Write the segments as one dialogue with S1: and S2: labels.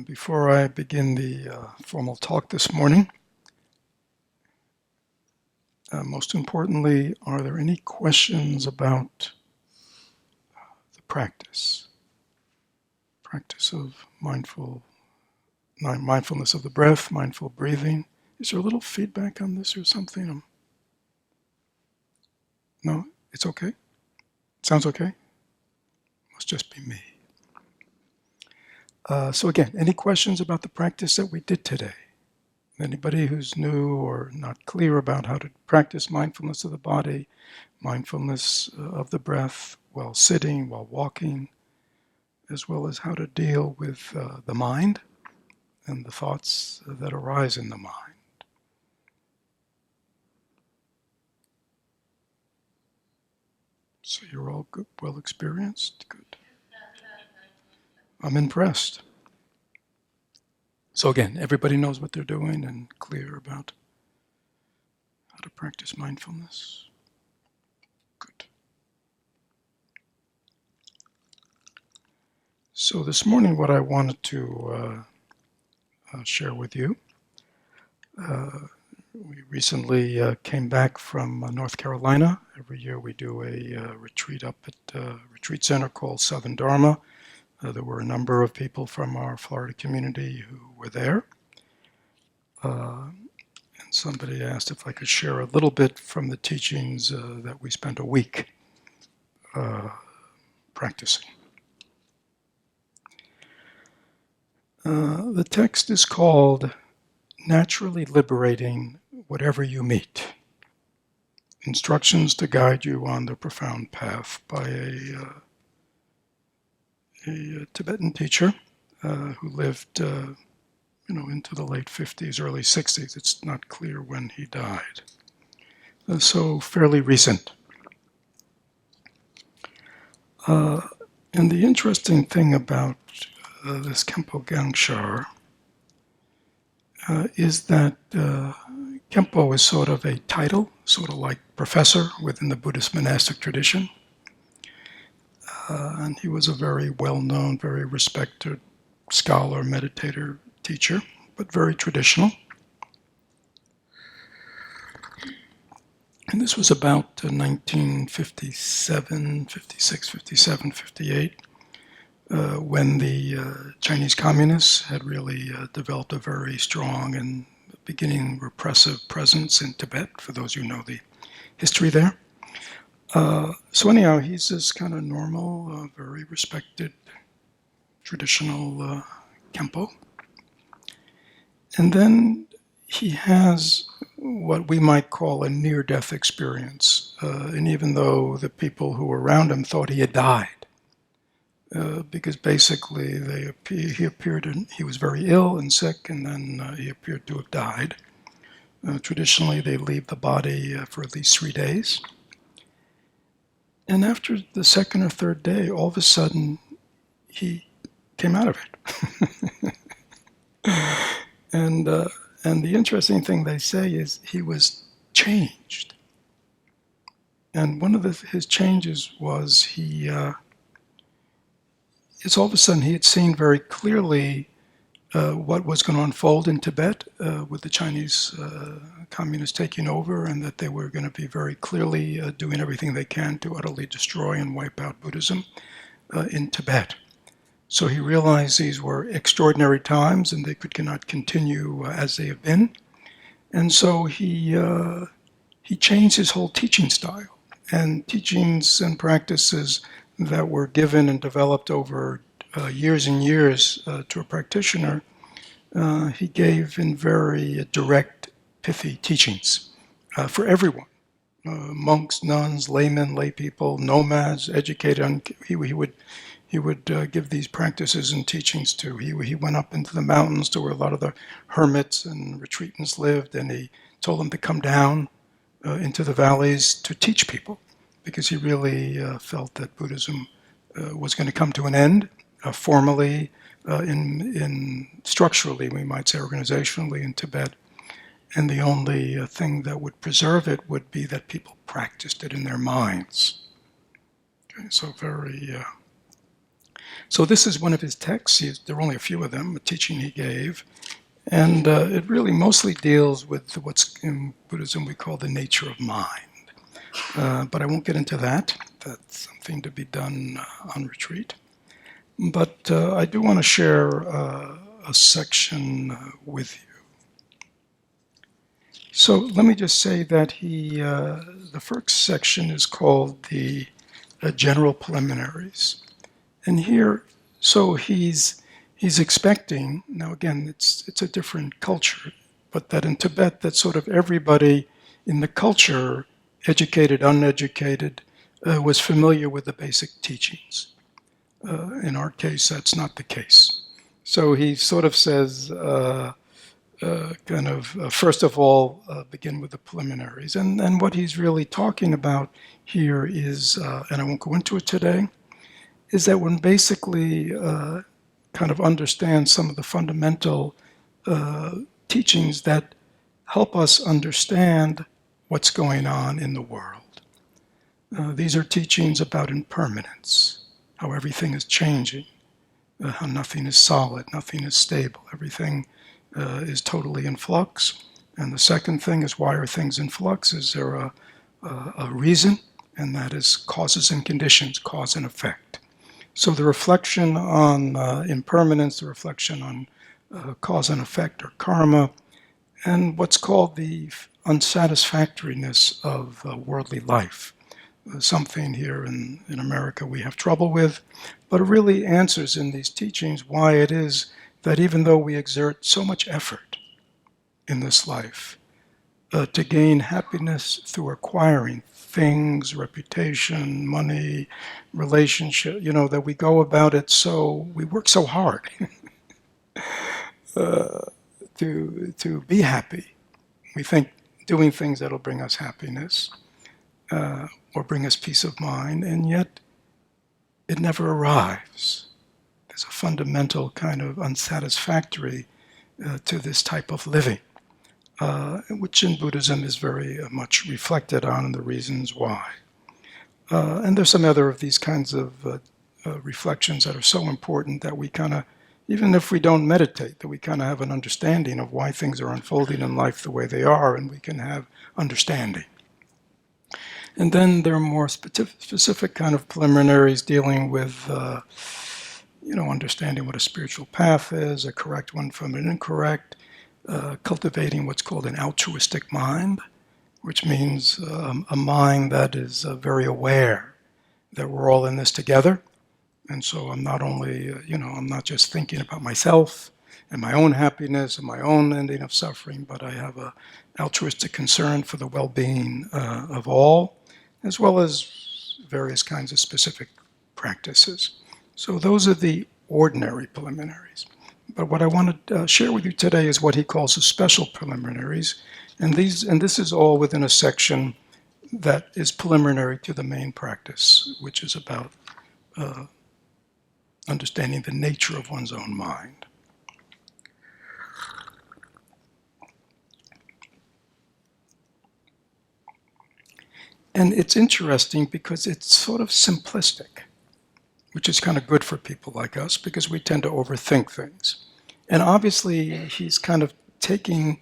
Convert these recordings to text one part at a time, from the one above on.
S1: Before I begin the formal talk this morning, most importantly, are there any questions about the practice of mindfulness of the breath, mindful breathing? Is there a little feedback on this or something? No, it's okay? Sounds okay? Must just be me. So again, any questions about the practice that we did today? Anybody who's new or not clear about how to practice mindfulness of the body, mindfulness of the breath while sitting, while walking, as well as how to deal with the mind and the thoughts that arise in the mind. So you're all good, well experienced? Good. I'm impressed. So again, everybody knows what they're doing and clear about how to practice mindfulness? Good. So this morning what I wanted to share with you, we recently came back from North Carolina. Every year we do a retreat up at a retreat center called Southern Dharma. There were a number of people from our Florida community who were there. And somebody asked if I could share a little bit from the teachings that we spent a week practicing. The text is called Naturally Liberating Whatever You Meet. Instructions to guide you on the profound path by a Tibetan teacher who lived into the late 50s, early 60s. It's not clear when he died. So fairly recent. And the interesting thing about this Khenpo Gangshar is that Khenpo is sort of a title, sort of like professor within the Buddhist monastic tradition. And he was a very well-known, very respected scholar, meditator, teacher, but very traditional. And this was about 1957, 56, 57, 58, when the Chinese communists had really developed a very strong and beginning repressive presence in Tibet, for those who know the history there. So anyhow, he's this kind of normal, very respected, traditional Khenpo. And then he has what we might call a near-death experience. And even though the people who were around him thought he had died, because basically he was very ill and sick, and then he appeared to have died. Traditionally, they leave the body for at least 3 days. And after the second or third day, all of a sudden, he came out of it. And the interesting thing they say is he was changed. And one of his changes was it's all of a sudden he had seen very clearly what was going to unfold in Tibet with the Chinese communists taking over, and that they were going to be very clearly doing everything they can to utterly destroy and wipe out Buddhism in Tibet. So he realized these were extraordinary times and they cannot continue as they have been. And so he changed his whole teaching style. And teachings and practices that were given and developed over years and years to a practitioner, he gave in very direct, pithy teachings for everyone. Monks, nuns, laymen, lay people, nomads, educated. He would give these practices and teachings to. He went up into the mountains to where a lot of the hermits and retreatants lived, and he told them to come down into the valleys to teach people, because he really felt that Buddhism was going to come to an end, formally, in structurally, we might say organizationally in Tibet. And the only thing that would preserve it would be that people practiced it in their minds. Okay, so very
S2: So this is one of his texts. There are only a few of them, a teaching he gave. And it really mostly deals with what's in Buddhism we call the nature of mind. But I won't get into that. That's something to be done on retreat. But I do want to share a section with you. So let me just say that the first section is called the general preliminaries. And here, so he's expecting, now again, it's a different culture, but that in Tibet, that sort of everybody in the culture, educated, uneducated, was familiar with the basic teachings. In our case, that's not the case. So he sort of says, first of all, begin with the preliminaries. And what he's really talking about here is, and I won't go into it today, is that one basically kind of understands some of the fundamental teachings that help us understand what's going on in the world. These are teachings about impermanence, how everything is changing, how nothing is solid, nothing is stable, everything is totally in flux. And the second thing is, why are things in flux? Is there a reason? And that is causes and conditions, cause and effect. So the reflection on impermanence, the reflection on cause and effect or karma, and what's called the unsatisfactoriness of worldly life. Something here in America we have trouble with, but it really answers in these teachings why it is that even though we exert so much effort in this life to gain happiness through acquiring things, reputation, money, relationship, that we go about it we work so hard to be happy. We think doing things that'll bring us happiness or bring us peace of mind, and yet it never arrives. There's a fundamental kind of unsatisfactory to this type of living, which in Buddhism is very much reflected on, and the reasons why. And there's some other of these kinds of reflections that are so important that we kind of, even if we don't meditate, that we kind of have an understanding of why things are unfolding in life the way they are, and we can have understanding. And then there are more specific kind of preliminaries dealing with, understanding what a spiritual path is, a correct one from an incorrect, cultivating what's called an altruistic mind, which means a mind that is very aware that we're all in this together. And so I'm not only, I'm not just thinking about myself and my own happiness and my own ending of suffering, but I have an altruistic concern for the well-being of all, as well as various kinds of specific practices. So those are the ordinary preliminaries. But what I want to share with you today is what he calls the special preliminaries, and this is all within a section that is preliminary to the main practice, which is about understanding the nature of one's own mind. And it's interesting because it's sort of simplistic, which is kind of good for people like us because we tend to overthink things. And obviously, he's kind of taking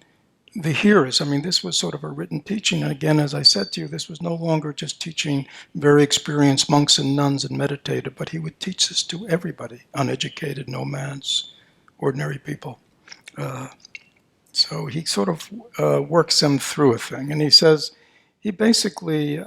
S2: the hearers. I mean, this was sort of a written teaching. And again, as I said to you, this was no longer just teaching very experienced monks and nuns and meditative, but he would teach this to everybody, uneducated, nomads, ordinary people. So he sort of works them through a thing. And he says, he basically,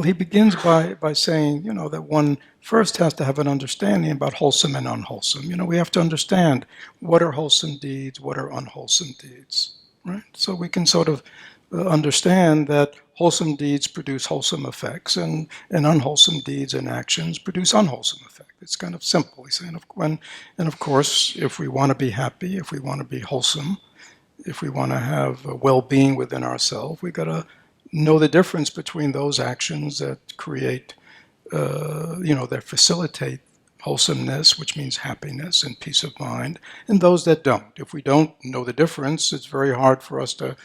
S2: he begins by saying, that one first has to have an understanding about wholesome and unwholesome. We have to understand what are wholesome deeds, what are unwholesome deeds, right? So we can sort of understand that wholesome deeds produce wholesome effects, and unwholesome deeds and actions produce unwholesome effects. It's kind of simple. He's saying, and of course, if we want to be happy, if we want to be wholesome, if we want to have a well-being within ourselves, we've got to know the difference between those actions that create, that facilitate wholesomeness, which means happiness and peace of mind, and those that don't. If we don't know the difference, it's very hard for us to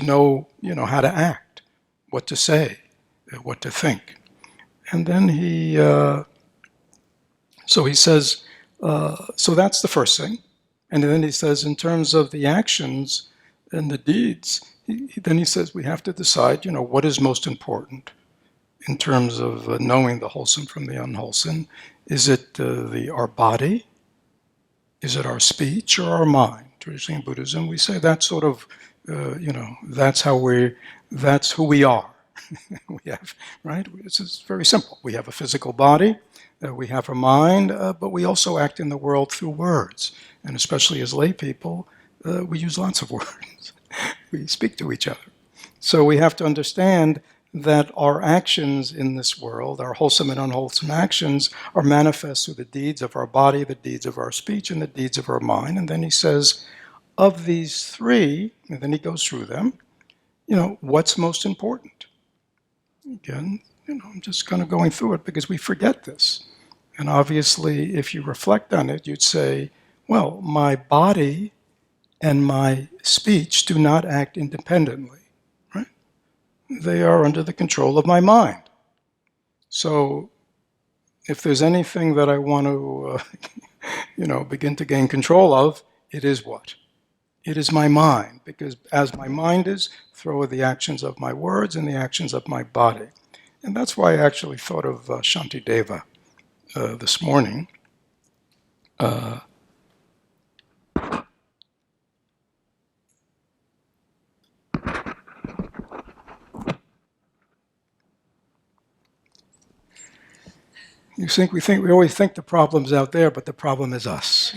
S2: know, how to act, what to say, what to think.
S1: And then so he says, so that's the first thing. And then he says, in terms of the actions and the deeds, then he says we have to decide, what is most important in terms of knowing the wholesome from the unwholesome. Is it our body? Is it our speech or our mind? Traditionally in Buddhism, we say that's sort of, that's that's who we are. We have, right? It's very simple. We have a physical body, we have a mind, but we also act in the world through words. And especially as lay people, we use lots of words. We speak to each other. So we have to understand that our actions in this world, our wholesome and unwholesome actions, are manifest through the deeds of our body, the deeds of our speech, and the deeds of our mind. And then he says, of these three, and then he goes through them, what's most important? Again, I'm just kind of going through it because we forget this. And obviously, if you reflect on it, you'd say, well, my body and my speech do not act independently, right? They are under the control of my mind. So if there's anything that I want to, begin to gain control of, it is what? It is my mind, because as my mind is, throw the actions of my words and the actions of my body. And that's why I actually thought of Shantideva this morning. We always think the problem's out there, but the problem is us.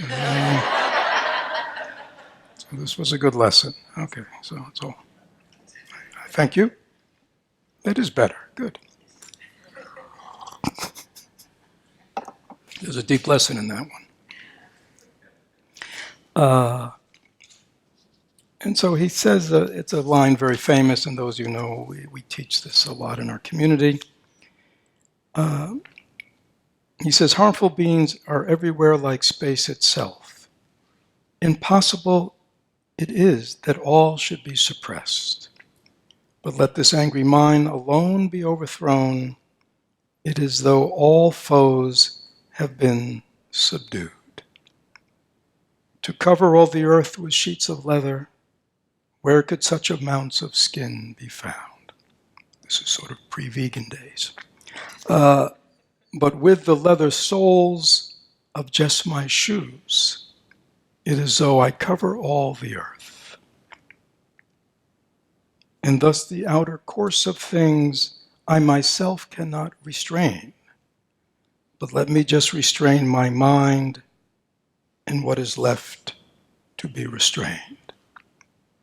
S1: So this was a good lesson. Okay, so that's all. Thank you. That is better. Good. There's a deep lesson in that one. And so he says, it's a line very famous, and those we teach this a lot in our community. He says, harmful beings are everywhere like space itself. Impossible it is that all should be suppressed. But let this angry mind alone be overthrown. It is though all foes have been subdued. To cover all the earth with sheets of leather, where could such amounts of skin be found? This is sort of pre-vegan days. But with the leather soles of just my shoes, it is though I cover all the earth. And thus the outer course of things I myself cannot restrain, but let me just restrain my mind and what is left to be restrained.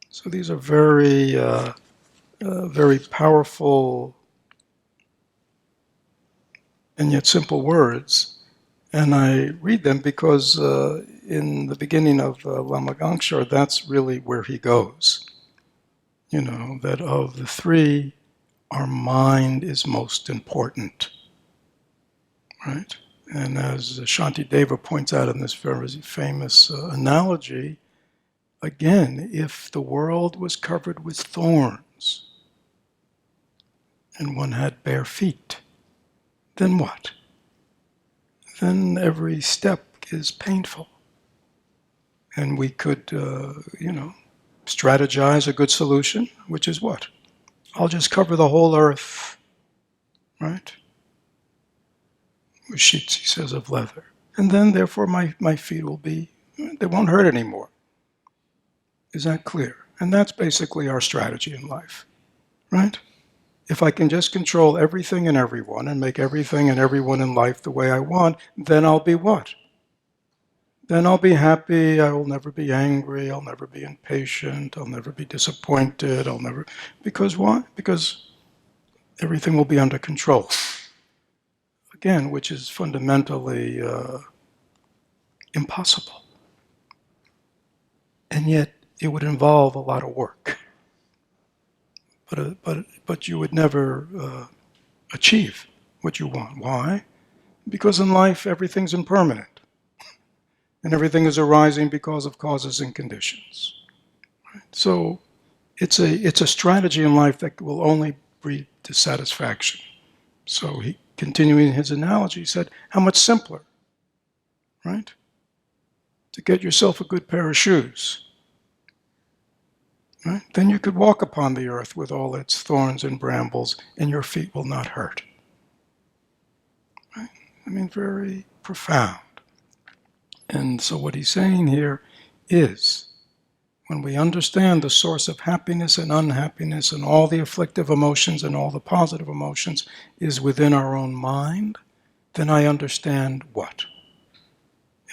S1: So these are very, very powerful and yet simple words. And I read them because in the beginning of Lama Gangshar, that's really where he goes. That of the three, our mind is most important, right? And as Shantideva points out in this very famous analogy, again, if the world was covered with thorns and one had bare feet, then what? Then every step is painful. And we could, strategize a good solution, which is what? I'll just cover the whole earth, right? With sheets, he says, of leather. And then, therefore, my feet will be, they won't hurt anymore. Is that clear? And that's basically our strategy in life, right? If I can just control everything and everyone and make everything and everyone in life the way I want, then I'll be what? Then I'll be happy, I will never be angry, I'll never be impatient, I'll never be disappointed, because why? Because everything will be under control. Again, which is fundamentally impossible. And yet, it would involve a lot of work. But you would never achieve what you want. Why? Because in life, everything's impermanent. And everything is arising because of causes and conditions. Right? So it's a strategy in life that will only breed dissatisfaction. So continuing his analogy, he said, how much simpler, right? To get yourself a good pair of shoes. Right? Then you could walk upon the earth with all its thorns and brambles, and your feet will not hurt. Right? I mean, very profound. And so what he's saying here is, when we understand the source of happiness and unhappiness and all the afflictive emotions and all the positive emotions is within our own mind, then I understand what?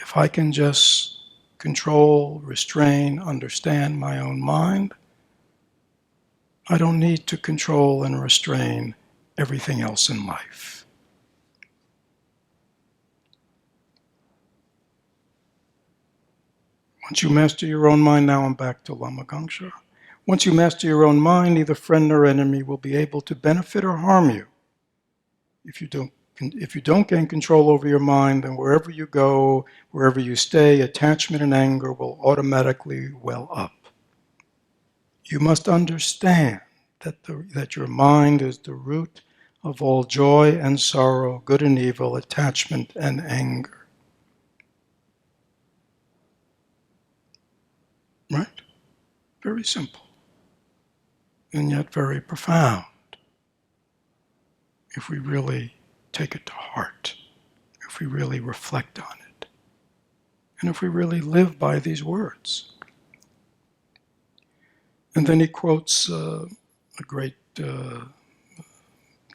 S1: If I can just control, restrain, understand my own mind, I don't need to control and restrain everything else in life. Once you master your own mind, now I'm back to Lama Gangshar. Once you master your own mind, neither friend nor enemy will be able to benefit or harm you. If you don't gain control over your mind, then wherever you go, wherever you stay, attachment and anger will automatically well up. You must understand that your mind is the root of all joy and sorrow, good and evil, attachment and anger. Right? Very simple. And yet very profound, if we really take it to heart, if we really reflect on it, and if we really live by these words. And then he quotes a great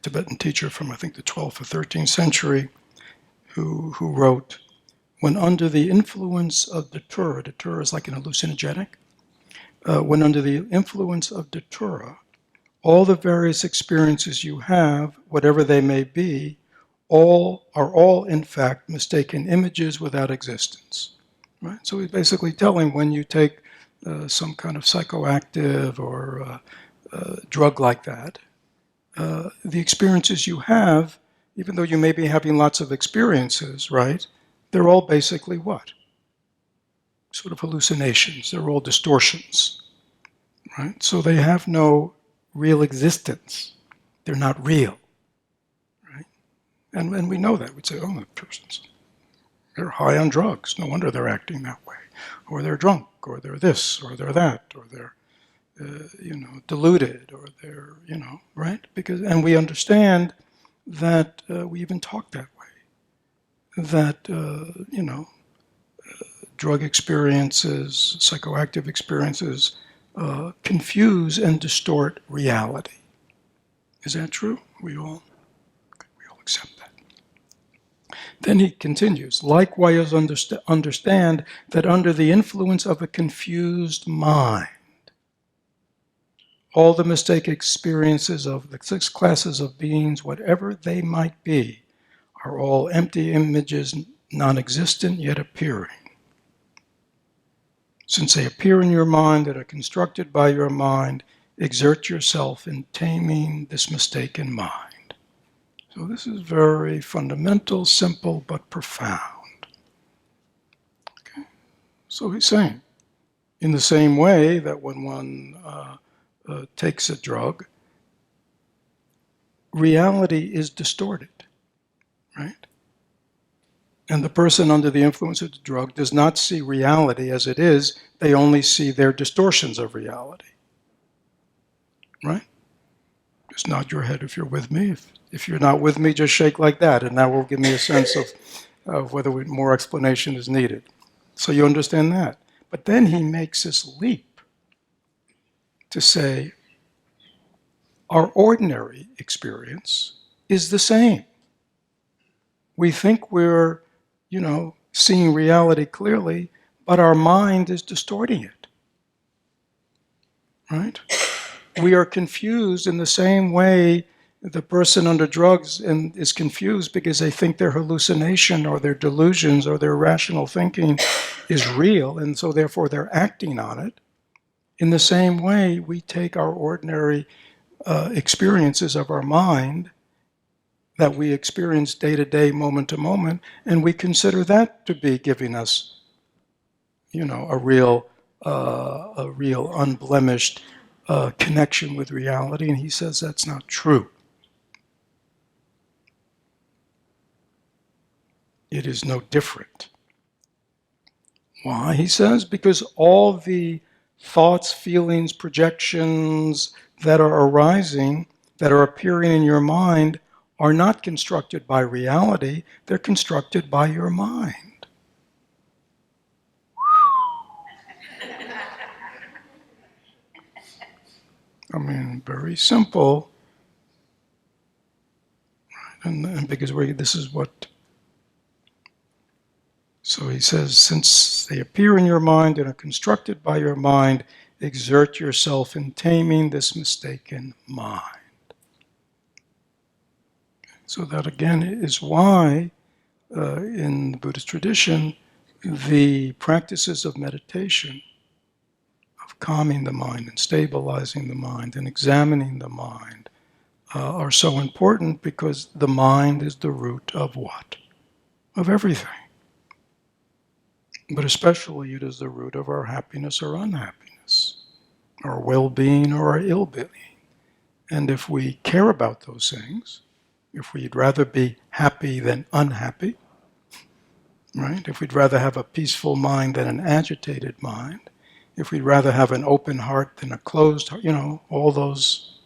S1: Tibetan teacher from, I think, the 12th or 13th century, who wrote, when under the influence of datura is like an hallucinogenic, when under the influence of datura, all the various experiences you have, whatever they may be, are all in fact mistaken images without existence. Right? So he's basically telling, when you take some kind of psychoactive or drug like that, the experiences you have, even though you may be having lots of experiences, right? They're all basically what? Sort of hallucinations. They're all distortions, right? So they have no real existence. They're not real, right? And we know that. We'd say, oh, that person's, they're high on drugs. No wonder they're acting that way. Or they're drunk, or they're this, or they're that, or they're, deluded, or they're, right? And we understand that we even talk that way. That, drug experiences, psychoactive experiences, confuse and distort reality. Is that true? We all accept that. Then he continues, likewise understand that under the influence of a confused mind, all the mistaken experiences of the 6 classes of beings, whatever they might be, are all empty images, non-existent yet appearing. Since they appear in your mind and are constructed by your mind, exert yourself in taming this mistaken mind. So this is very fundamental, simple, but profound. Okay? So he's saying, in the same way that when one takes a drug, reality is distorted, right? And the person under the influence of the drug does not see reality as it is, they only see their distortions of reality. Right? Just nod your head if you're with me. If you're not with me, just shake like that, and that will give me a sense of whether more explanation is needed. So you understand that. But then he makes this leap to say, our ordinary experience is the same. We think we're, seeing reality clearly, but our mind is distorting it. Right? We are confused in the same way the person under drugs is confused because they think their hallucination or their delusions or their rational thinking is real, and so therefore they're acting on it. In the same way, we take our ordinary experiences of our mind that we experience day to day, moment to moment, and we consider that to be giving us, a real unblemished connection with reality. And he says that's not true. it is no different. Why, he says? Because all the thoughts, feelings, projections that are arising, that are appearing in your mind, are not constructed by reality, they're constructed by your mind. I mean, very simple. And because this is what... So he says, since they appear in your mind and are constructed by your mind, exert yourself in taming this mistaken mind. So that again is why, in the Buddhist tradition, the practices of meditation, of calming the mind and stabilizing the mind and examining the mind, are so important, because the mind is the root of what? Of everything. But especially it is the root of our happiness or unhappiness, our well-being or our ill-being. And if we care about those things, if we'd rather be happy than unhappy, right? If we'd rather have a peaceful mind than an agitated mind, if we'd rather have an open heart than a closed heart, all those,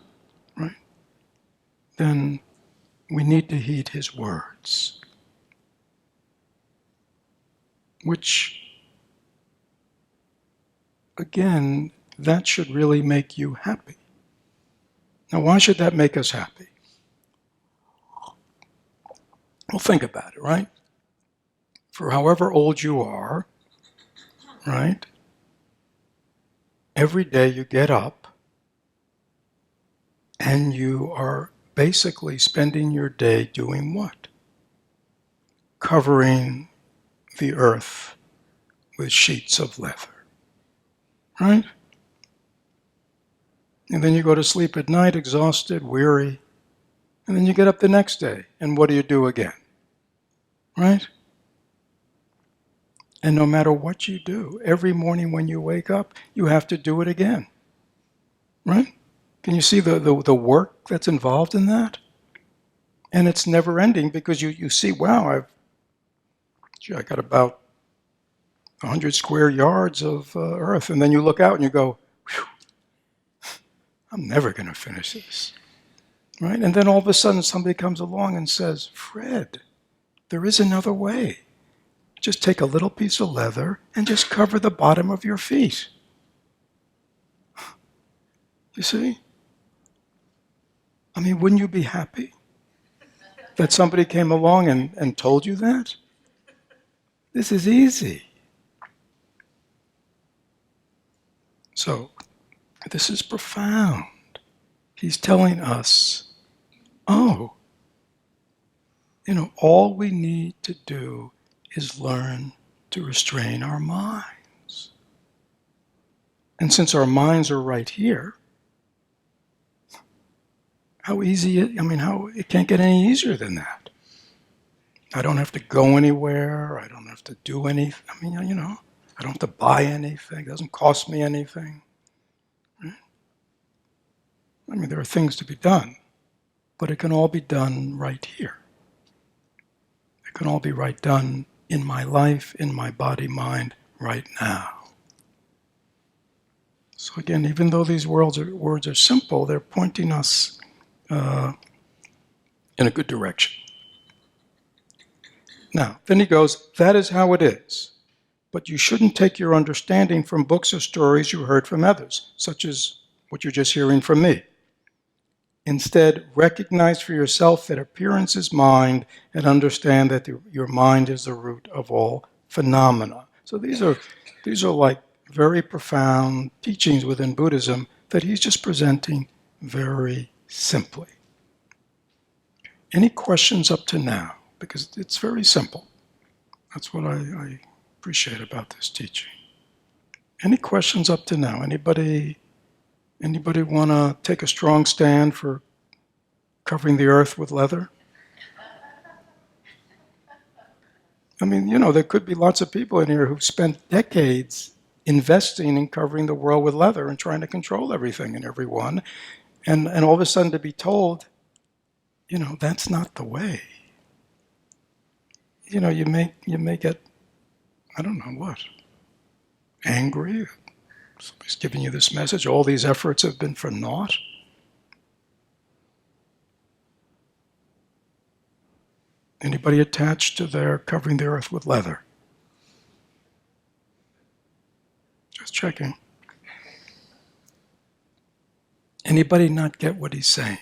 S1: right? Then we need to heed his words, which, again, that should really make you happy. Now, why should that make us happy? Well, think about it, right? For however old you are, right? Every day you get up and you are basically spending your day doing what? Covering the earth with sheets of leather, right? And then you go to sleep at night exhausted, weary, and then you get up the next day, and what do you do again? Right? And no matter what you do, every morning when you wake up, you have to do it again. Right? Can you see the work that's involved in that? And it's never ending, because you see, wow, I got about 100 square yards of earth. And then you look out and you go, whew, I'm never going to finish this. Right? And then all of a sudden somebody comes along and says, Fred, there is another way. Just take a little piece of leather and just cover the bottom of your feet. You see? I mean, wouldn't you be happy that somebody came along and told you that? This is easy. So, this is profound. He's telling us, all we need to do is learn to restrain our minds. And since our minds are right here, how it can't get any easier than that. I don't have to go anywhere. I don't have to do anything. I don't have to buy anything. It doesn't cost me anything. Right? There are things to be done, but it can all be done right here. It can all be done in my life, in my body, mind, right now. So again, even though these words are simple, they're pointing us in a good direction. Now, then he goes, that is how it is. But you shouldn't take your understanding from books or stories you heard from others, such as what you're just hearing from me. Instead, recognize for yourself that appearance is mind, and understand that your mind is the root of all phenomena. So these are like very profound teachings within Buddhism that he's just presenting very simply. Any questions up to now? Because it's very simple. That's what I appreciate about this teaching. Any questions up to now? Anybody want to take a strong stand for covering the earth with leather? There could be lots of people in here who've spent decades investing in covering the world with leather and trying to control everything and everyone. And all of a sudden to be told, that's not the way. you may get, I don't know what, angry. Somebody's giving you this message. All these efforts have been for naught. Anybody attached to their covering the earth with leather? Just checking. Anybody not get what he's saying?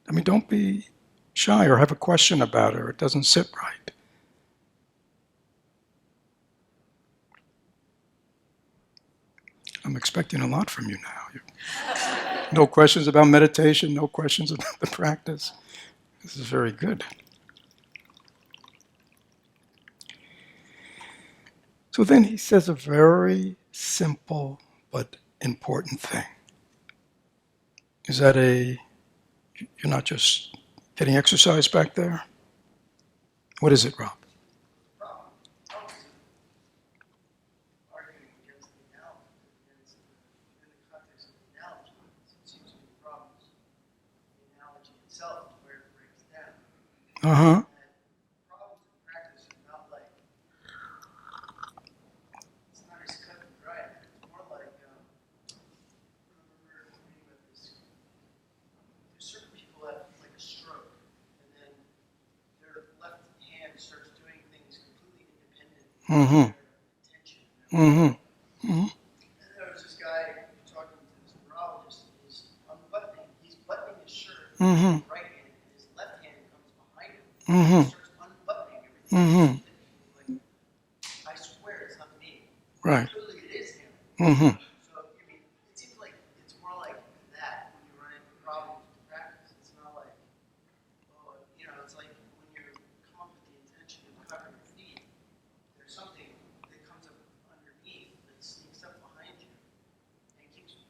S1: I mean, don't be shy or have a question about it or it doesn't sit right. I'm expecting a lot from you now. No questions about meditation, no questions about the practice. This is very good. So then he says a very simple but important thing. Is that you're not just getting exercise back there? What is it, Rob? Uh-huh.
S3: Problems in practice are not like, it's not as cut and dry. It's more like, remember reading about this, there's certain people that have like a stroke, and then their left hand starts doing things completely independent of their attention.
S1: Mm-hmm. Mm-hmm.
S3: And there was this guy talking to this neurologist, and he's buttoning his shirt with his right hand, and his left hand comes behind him.
S1: Mm-hmm.
S3: He starts unbuttoning everything.
S1: Mm-hmm.
S3: Like, I swear it's not me.
S1: Right.
S3: Clearly it is him.
S1: Mm-hmm.
S3: So, I mean, it seems like it's more like that when you run into problems with practice. It's not like, it's like when you come up with the intention of covering your feet, there's something that comes up underneath that sneaks up behind you and keeps,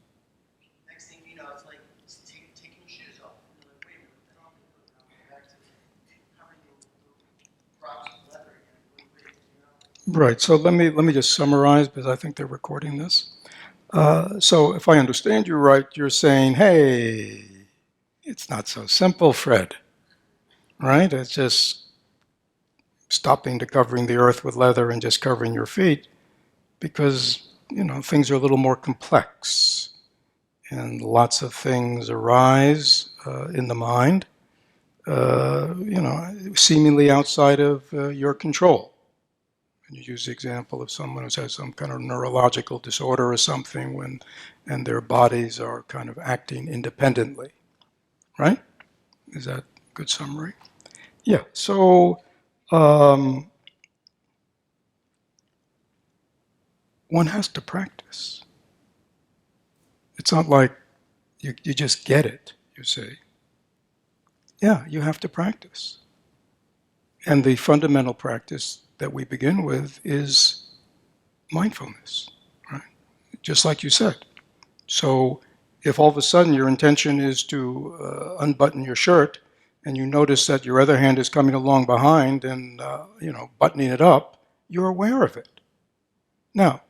S3: next thing you know, it's like taking your shoes off. And you're like, wait a minute, what the hell am I doing now? Back to covering the rocks with leather again.
S1: Right. So let me just summarize because I think they're recording this. So if I understand you right, you're saying, hey, it's not so simple, Fred. Right? It's just stopping to covering the earth with leather and just covering your feet because, things are a little more complex and lots of things arise in the mind, seemingly outside of your control. And you use the example of someone who has some kind of neurological disorder or something and their bodies are kind of acting independently, right? Is that a good summary? Yeah, so one has to practice. It's not like you just get it, you see. Yeah, you have to practice. And the fundamental practice that we begin with is mindfulness, right? Just like you said. So if all of a sudden your intention is to unbutton your shirt and you notice that your other hand is coming along behind and, buttoning it up, you're aware of it. Now,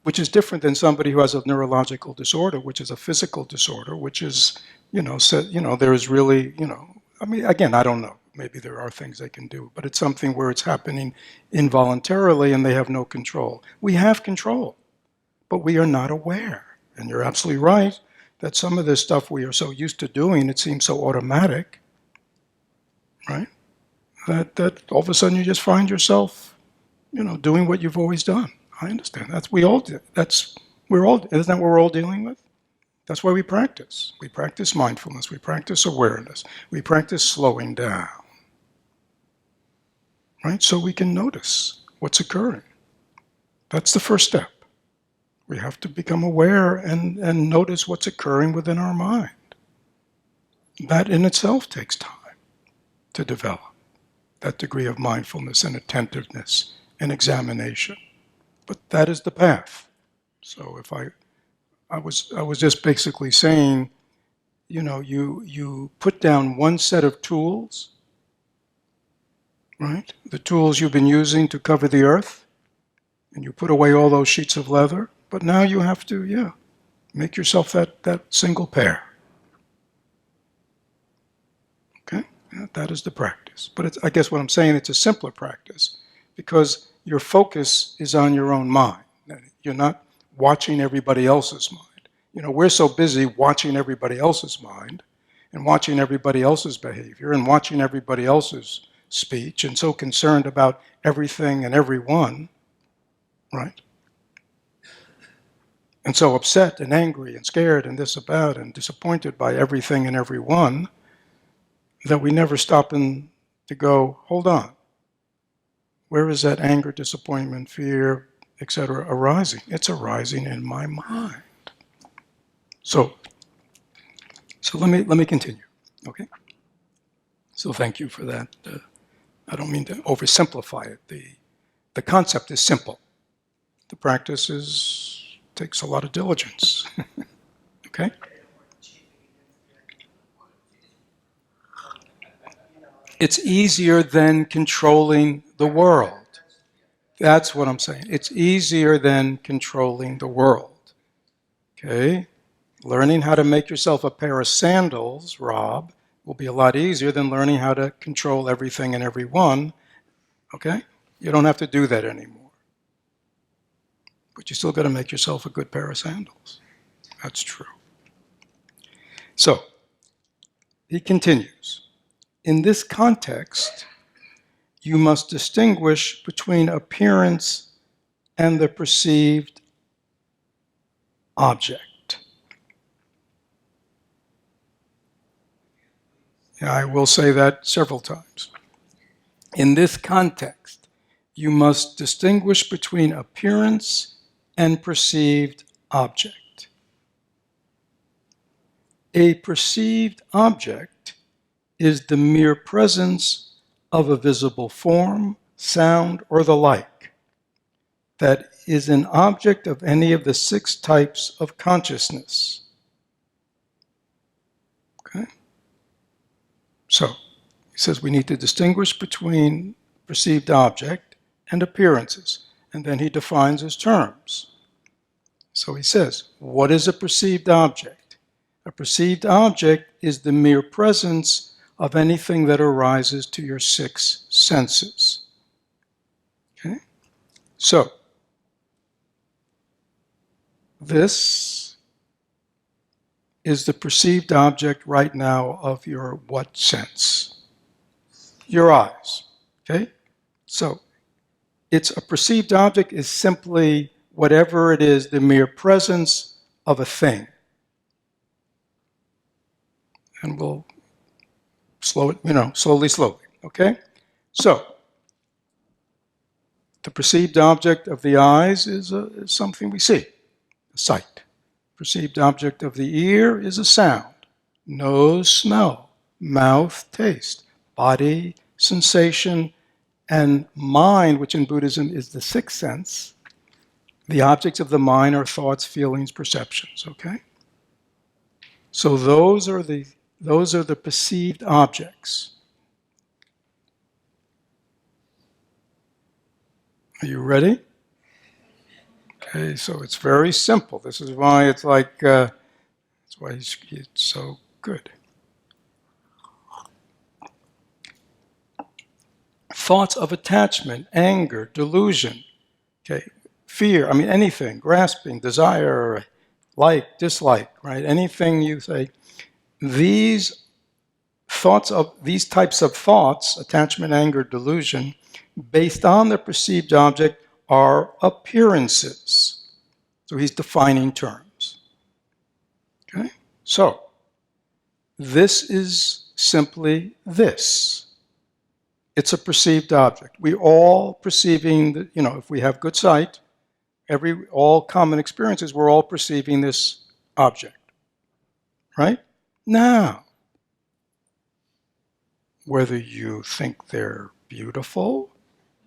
S1: which is different than somebody who has a neurological disorder, which is a physical disorder, which is, there is really, I mean, again, I don't know. Maybe there are things they can do, but it's something where it's happening involuntarily and they have no control. We have control, but we are not aware. And you're absolutely right that some of this stuff we are so used to doing, it seems so automatic, right? That all of a sudden you just find yourself, doing what you've always done. I understand. Isn't that what we're all dealing with? That's why we practice. We practice mindfulness. We practice awareness. We practice slowing down. Right? So we can notice what's occurring. That's the first step. We have to become aware and notice what's occurring within our mind. That in itself takes time to develop. That degree of mindfulness and attentiveness and examination. But that is the path. So if I was just basically saying, you put down one set of tools, right? The tools you've been using to cover the earth, and you put away all those sheets of leather, but now you have to, make yourself that single pair. Okay? That is the practice. But I guess what I'm saying, it's a simpler practice because your focus is on your own mind. You're not watching everybody else's mind. We're so busy watching everybody else's mind and watching everybody else's behavior and watching everybody else's speech and so concerned about everything and everyone, right? And so upset and angry and scared and about and disappointed by everything and everyone that we never stop to go, hold on. Where is that anger, disappointment, fear, etc. arising? It's arising in my mind. So let me continue, okay? So thank you for that. I don't mean to oversimplify it. The concept is simple. The practice takes a lot of diligence, okay? It's easier than controlling the world. That's what I'm saying. It's easier than controlling the world, okay? Learning how to make yourself a pair of sandals, Rob, will be a lot easier than learning how to control everything and everyone, okay? You don't have to do that anymore. But you still got to make yourself a good pair of sandals. That's true. So, he continues. In this context, you must distinguish between appearance and the perceived object. I will say that several times. In this context, you must distinguish between appearance and perceived object. A perceived object is the mere presence of a visible form, sound, or the like, that is an object of any of the 6 types of consciousness. Okay? So, he says we need to distinguish between perceived object and appearances, and then he defines his terms. So he says, what is a perceived object? A perceived object is the mere presence of anything that arises to your 6 senses. Okay? So, this is the perceived object right now of your what sense? Your eyes. Okay? So, it's a perceived object is simply whatever it is, the mere presence of a thing. And we'll slow it, slowly, okay? So, the perceived object of the eyes is something we see, a sight. Perceived object of the ear is a sound. Nose, smell. Mouth, taste. Body, sensation. And mind, which in Buddhism is the 6th sense. The objects of the mind are thoughts, feelings, perceptions, okay? So those are the perceived objects. Are you ready? Okay, so it's very simple. This is why it's like, that's why it's so good. Thoughts of attachment, anger, delusion, okay, fear, anything, grasping, desire, like, dislike, right? Anything you say, these types of thoughts, attachment, anger, delusion, based on the perceived object are appearances. So he's defining terms. Okay? So, this is simply this. It's a perceived object. We all perceiving, if we have good sight, all common experiences, we're all perceiving this object. Right? Now, whether you think they're beautiful,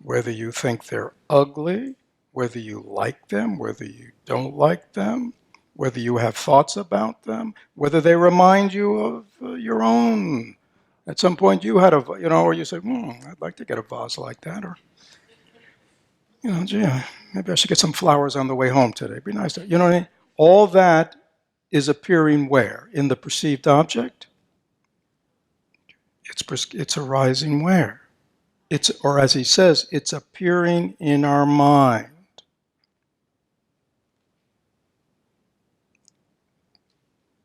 S1: whether you think they're ugly, whether you like them, whether you don't like them, whether you have thoughts about them, whether they remind you of your own. At some point you had or you say, I'd like to get a vase like that, or, gee, maybe I should get some flowers on the way home today. It'd be nice to, what I mean? All that is appearing where? In the perceived object? It's It's arising where? Or as he says, it's appearing in our mind.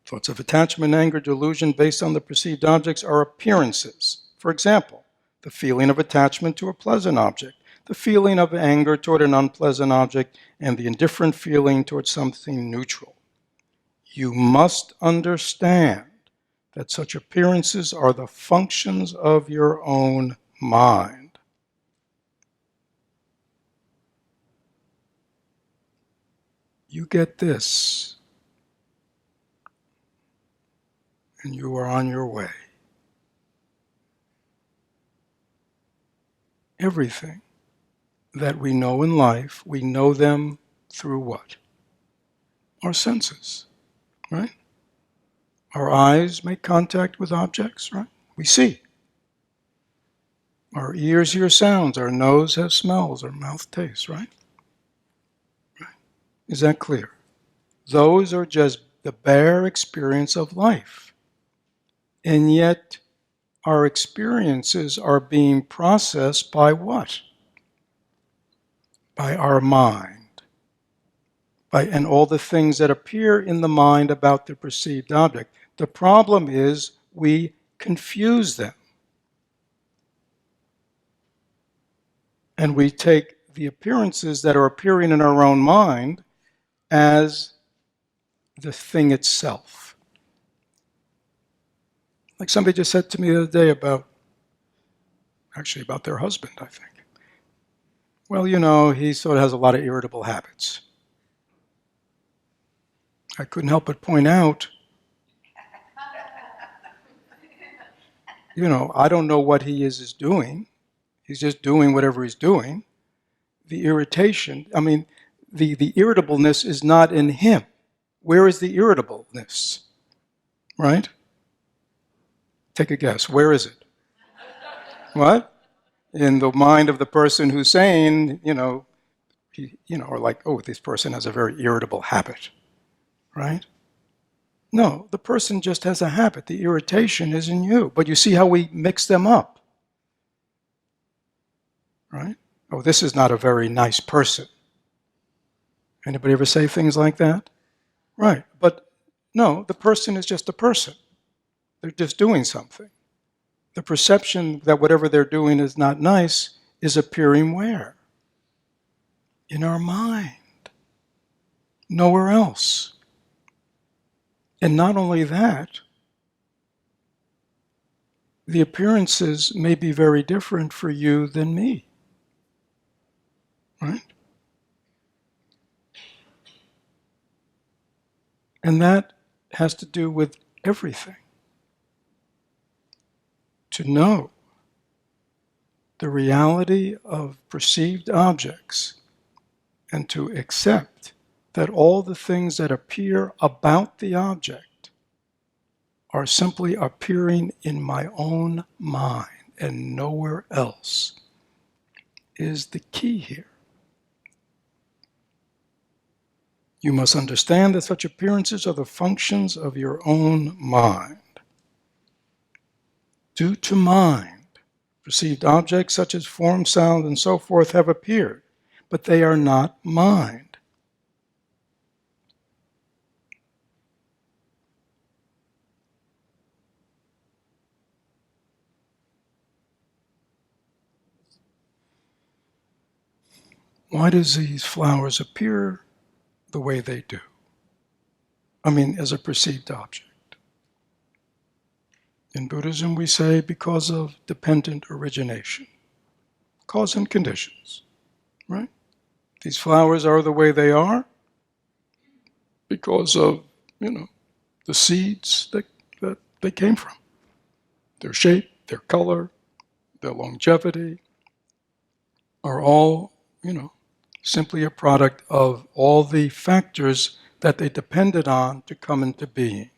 S1: Thoughts of attachment, anger, delusion based on the perceived objects are appearances. For example, the feeling of attachment to a pleasant object, the feeling of anger toward an unpleasant object, and the indifferent feeling toward something neutral. You must understand that such appearances are the functions of your own mind. You get this, and you are on your way. Everything that we know in life, we know them through what? Our senses, right? Our eyes make contact with objects, right? We see. Our ears hear sounds, our nose has smells, our mouth tastes, right? Is that clear? Those are just the bare experience of life. And yet, our experiences are being processed by what? By our mind. And all the things that appear in the mind about the perceived object. The problem is we confuse them. And we take the appearances that are appearing in our own mind as the thing itself. Like somebody just said to me the other day about their husband, I think. Well, he sort of has a lot of irritable habits. I couldn't help but point out, I don't know what he is doing. He's just doing whatever he's doing. The irritation, the irritableness is not in him. Where is the irritableness? Right? Take a guess. Where is it? What? In the mind of the person who's saying, or like, oh, this person has a very irritable habit. Right? No, the person just has a habit. The irritation is in you. But you see how we mix them up. Right? Oh, this is not a very nice person. Anybody ever say things like that? Right. But no, the person is just a person. They're just doing something. The perception that whatever they're doing is not nice is appearing where? In our mind. Nowhere else. And not only that, the appearances may be very different for you than me. Right? And that has to do with everything. To know the reality of perceived objects and to accept that all the things that appear about the object are simply appearing in my own mind and nowhere else is the key here. You must understand that such appearances are the functions of your own mind. Due to mind, perceived objects such as form, sound, and so forth have appeared, but they are not mind. Why does these flowers appear the way they do? As a perceived object. In Buddhism, we say because of dependent origination, cause and conditions, right? These flowers are the way they are because of, the seeds that they came from. Their shape, their color, their longevity are all, simply a product of all the factors that they depended on to come into being.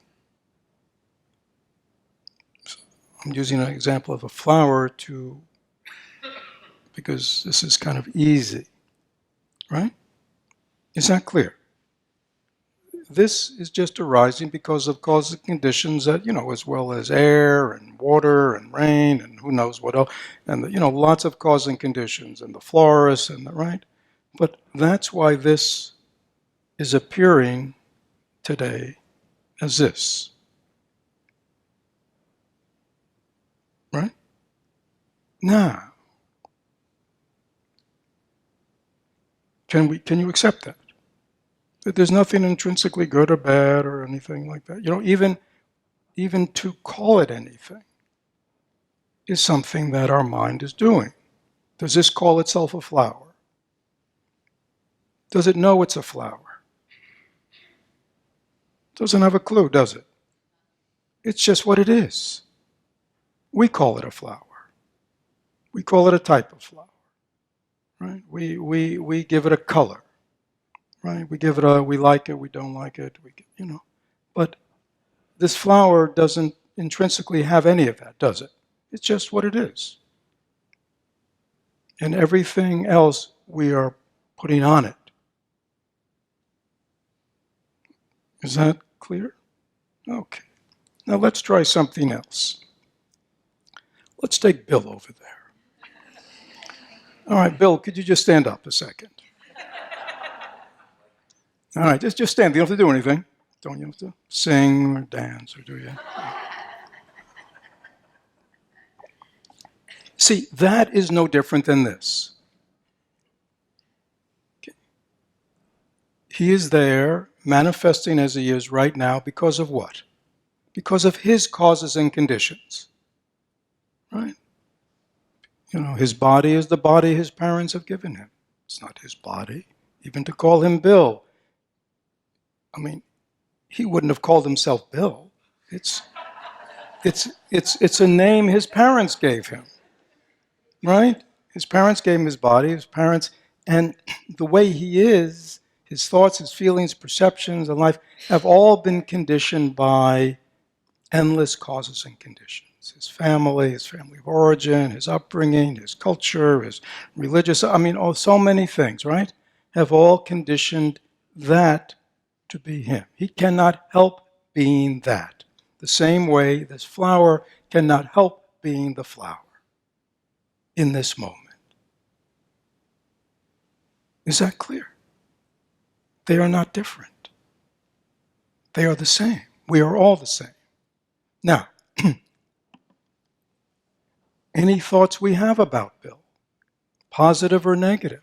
S1: So I'm using an example of a flower because this is kind of easy, right? Is that clear? This is just arising because of causal conditions that, as well as air and
S2: water and rain and who knows what else, and lots of causing conditions and the forests and the right. But that's why this is appearing today as this, right? Now, can you accept that? That there's nothing intrinsically good or bad or anything like that. Even to call it anything is something that our mind is doing. Does this call itself a flower? Does it know it's a flower? Doesn't have a clue, does it? It's just what it is. We call it a flower. We call it a type of flower, right? We give it a color, right? We give it we like it, we don't like it, But this flower doesn't intrinsically have any of that, does it? It's just what it is. And everything else we are putting on it. Is that clear? Okay. Now let's try something else. Let's take Bill over there. All right, Bill, could you just stand up a second? All right, just stand. You don't have to do anything. Don't you have to sing or dance, or do you? See, that is no different than this. Okay. He is there, manifesting as he is right now because of what? Because of his causes and conditions. Right? His body is the body his parents have given him. It's not his body. Even to call him Bill. I mean, he wouldn't have called himself Bill. It's a name his parents gave him. Right? His parents gave him his body, and the way he is, his thoughts, his feelings, perceptions, and life have all been conditioned by endless causes and conditions. His family of origin, his upbringing, his culture, his religious, so many things, right? Have all conditioned that to be him. He cannot help being that. The same way this flower cannot help being the flower in this moment. Is that clear? They are not different. They are the same. We are all the same. Now, any thoughts we have about Bill, positive or negative?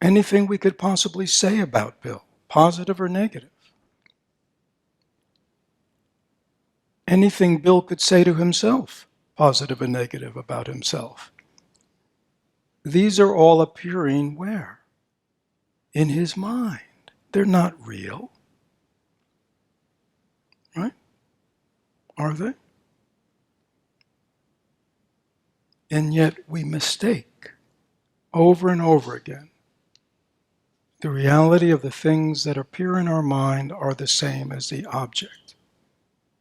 S2: Anything we could possibly say about Bill, positive or negative? Anything Bill could say to himself, positive or negative about himself? These are all appearing where? In his mind. They're not real. Right? Are they? And yet we mistake over and over again. The reality of the things that appear in our mind are the same as the object.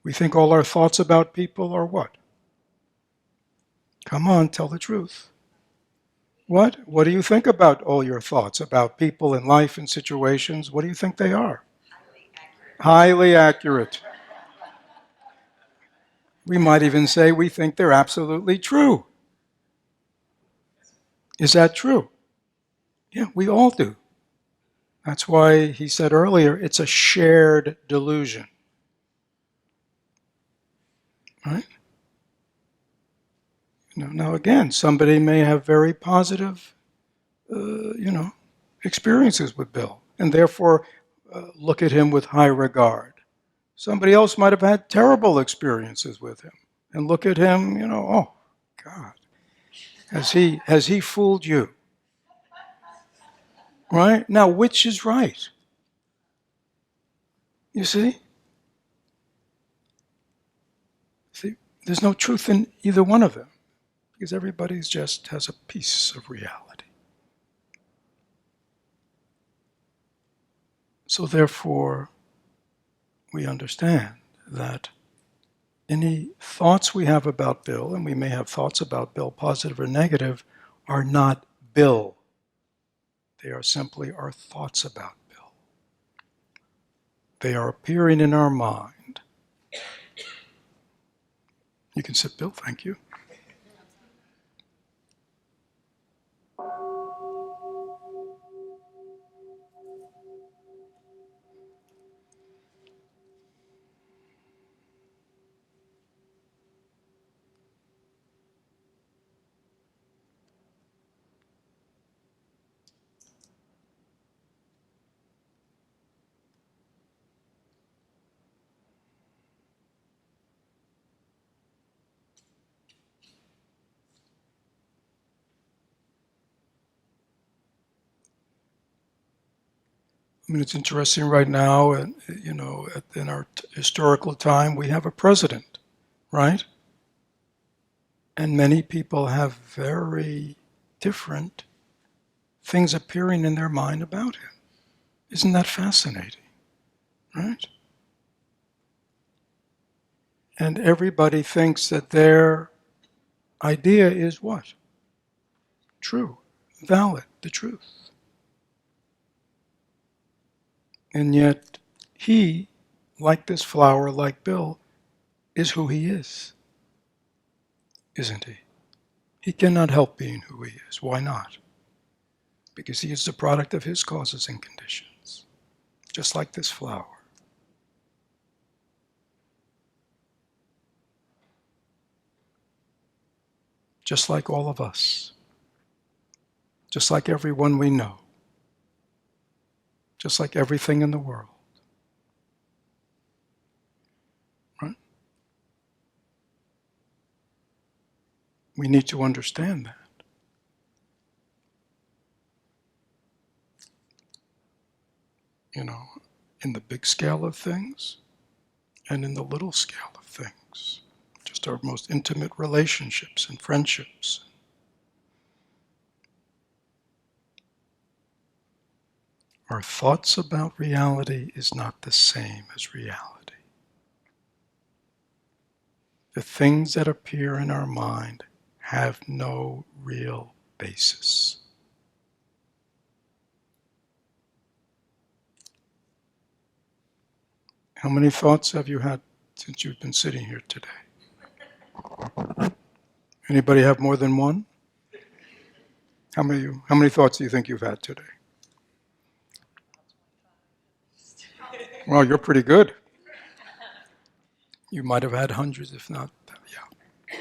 S2: We think all our thoughts about people are what? Come on, tell the truth. What? What do you think about all your thoughts about people in life and situations? What do you think they are? Highly accurate. We might even say we think they're absolutely true. Is that true? Yeah, we all do. That's why he said earlier, it's a shared delusion. Right? Now again, somebody may have very positive, experiences with Bill, and therefore look at him with high regard. Somebody else might have had terrible experiences with him, and look at him, oh, God, has he fooled you? Right? Now, which is right? You see? See, there's no truth in either one of them, because everybody just has a piece of reality. So therefore, we understand that any thoughts we have about Bill, and we may have thoughts about Bill, positive or negative, are not Bill. They are simply our thoughts about Bill.
S1: They are appearing in our mind. You can sit, Bill, thank you. I mean, it's interesting right now, and in our historical time, we have a president, right? And many people have very different things appearing in their mind about him. Isn't that fascinating, right? And everybody thinks that their idea is what? True, valid, the truth. And yet, he, like this flower, like Bill, is who he is, isn't he? He cannot help being who he is. Why not? Because he is the product of his causes and conditions, just like this flower. Just like all of us. Just like everyone we know. Just like everything in the world. Right? We need to understand that. In the big scale of things and in the little scale of things. Just our most intimate relationships and friendships. Our thoughts about reality is not the same as reality. The things that appear in our mind have no real basis. How many thoughts have you had since you've been sitting here today? Anybody have more than one? How many thoughts do you think you've had today? Well, you're pretty good. You might have had hundreds, if not, yeah.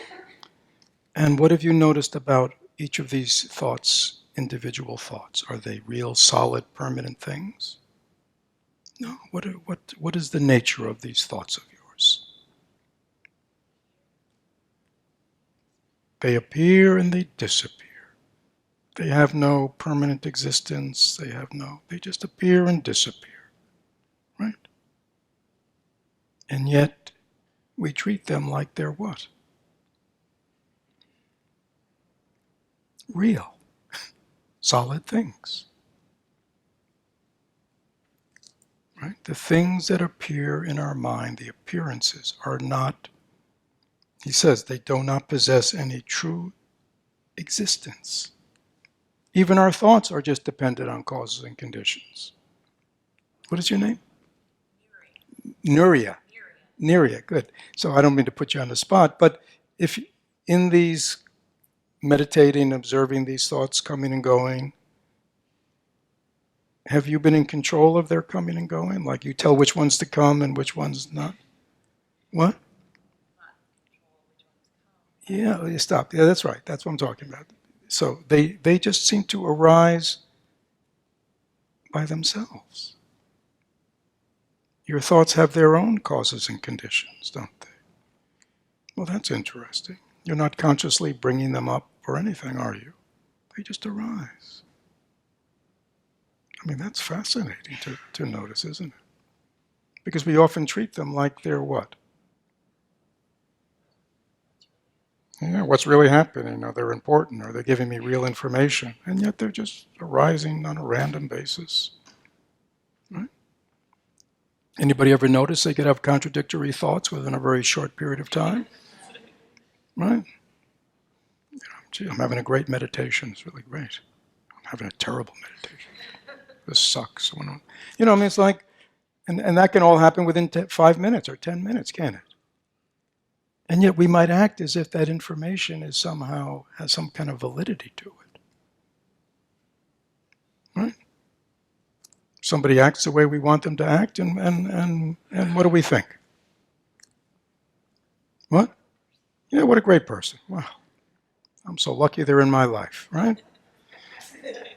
S1: And what have you noticed about each of these thoughts, individual thoughts? Are they real, solid, permanent things? No. What is the nature of these thoughts of yours? They appear and they disappear. They have no permanent existence. They just appear and disappear. Right? And yet, we treat them like they're what? Real. Solid things. Right? The things that appear in our mind, the appearances, are not, he says, they do not possess any true existence. Even our thoughts are just dependent on causes and conditions. What is your name? Nuria. Nuria, good. So I don't mean to put you on the spot, but if in these meditating, observing these thoughts coming and going, have you been in control of their coming and going? Like you tell which ones to come and which ones not? What? Yeah, you stop. Yeah, that's right. That's what I'm talking about. So they just seem to arise by themselves. Your thoughts have their own causes and conditions, don't they? Well, that's interesting. You're not consciously bringing them up or anything, are you? They just arise. I mean, that's fascinating to notice, isn't it? Because we often treat them like they're what? Yeah, what's really happening? Or they're important, or they're giving me real information. And yet they're just arising on a random basis. Right? Anybody ever notice they could have contradictory thoughts within a very short period of time? Right? Gee, I'm having a great meditation. It's really great. I'm having a terrible meditation. This sucks. I mean, it's like, And that can all happen within 5 minutes or 10 minutes, can it? And yet we might act as if that information is somehow has some kind of validity to it. Right? Somebody acts the way we want them to act, and what do we think? What? Yeah, what a great person. Wow. I'm so lucky they're in my life, right?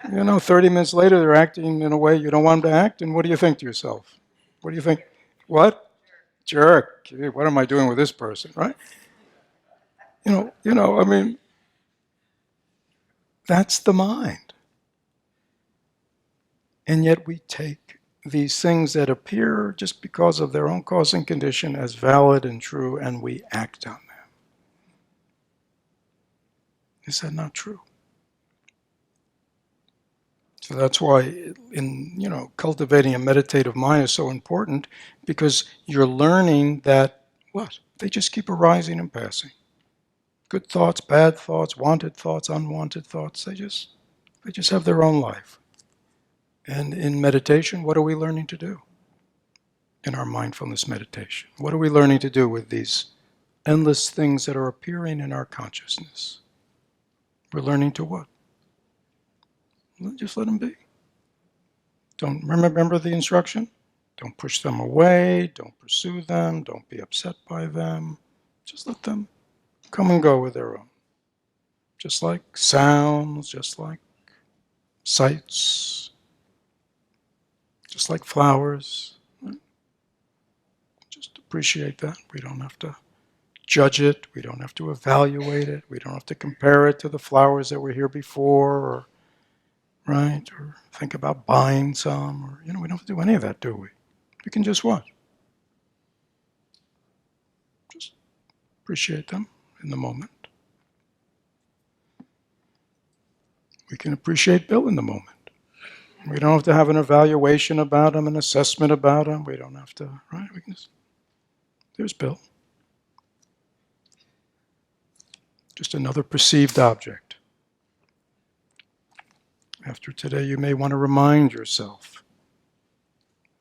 S1: 30 minutes later, they're acting in a way you don't want them to act, and what do you think to yourself? What do you think? What? Jerk. Gee, what am I doing with this person, right? I mean, that's the mind. And yet we take these things that appear just because of their own cause and condition as valid and true, and we act on them. Is that not true? So that's why cultivating a meditative mind is so important, because you're learning that what? They just keep arising and passing. Good thoughts, bad thoughts, wanted thoughts, unwanted thoughts, they just have their own life. And in meditation, what are we learning to do? In our mindfulness meditation, what are we learning to do with these endless things that are appearing in our consciousness? We're learning to what? Just let them be. Don't remember the instruction? Don't push them away, don't pursue them, don't be upset by them. Just let them come and go with their own. Just like sounds, just like sights, just like flowers. Just appreciate that. We don't have to judge it. We don't have to evaluate it. We don't have to compare it to the flowers that were here before, or think about buying some, or we don't have to do any of that, do we? We can just what? Just appreciate them in the moment. We can appreciate Bill in the moment. We don't have to have an evaluation about him, an assessment about him. We don't have to, right? We can just, there's Bill. Just another perceived object. After today, you may want to remind yourself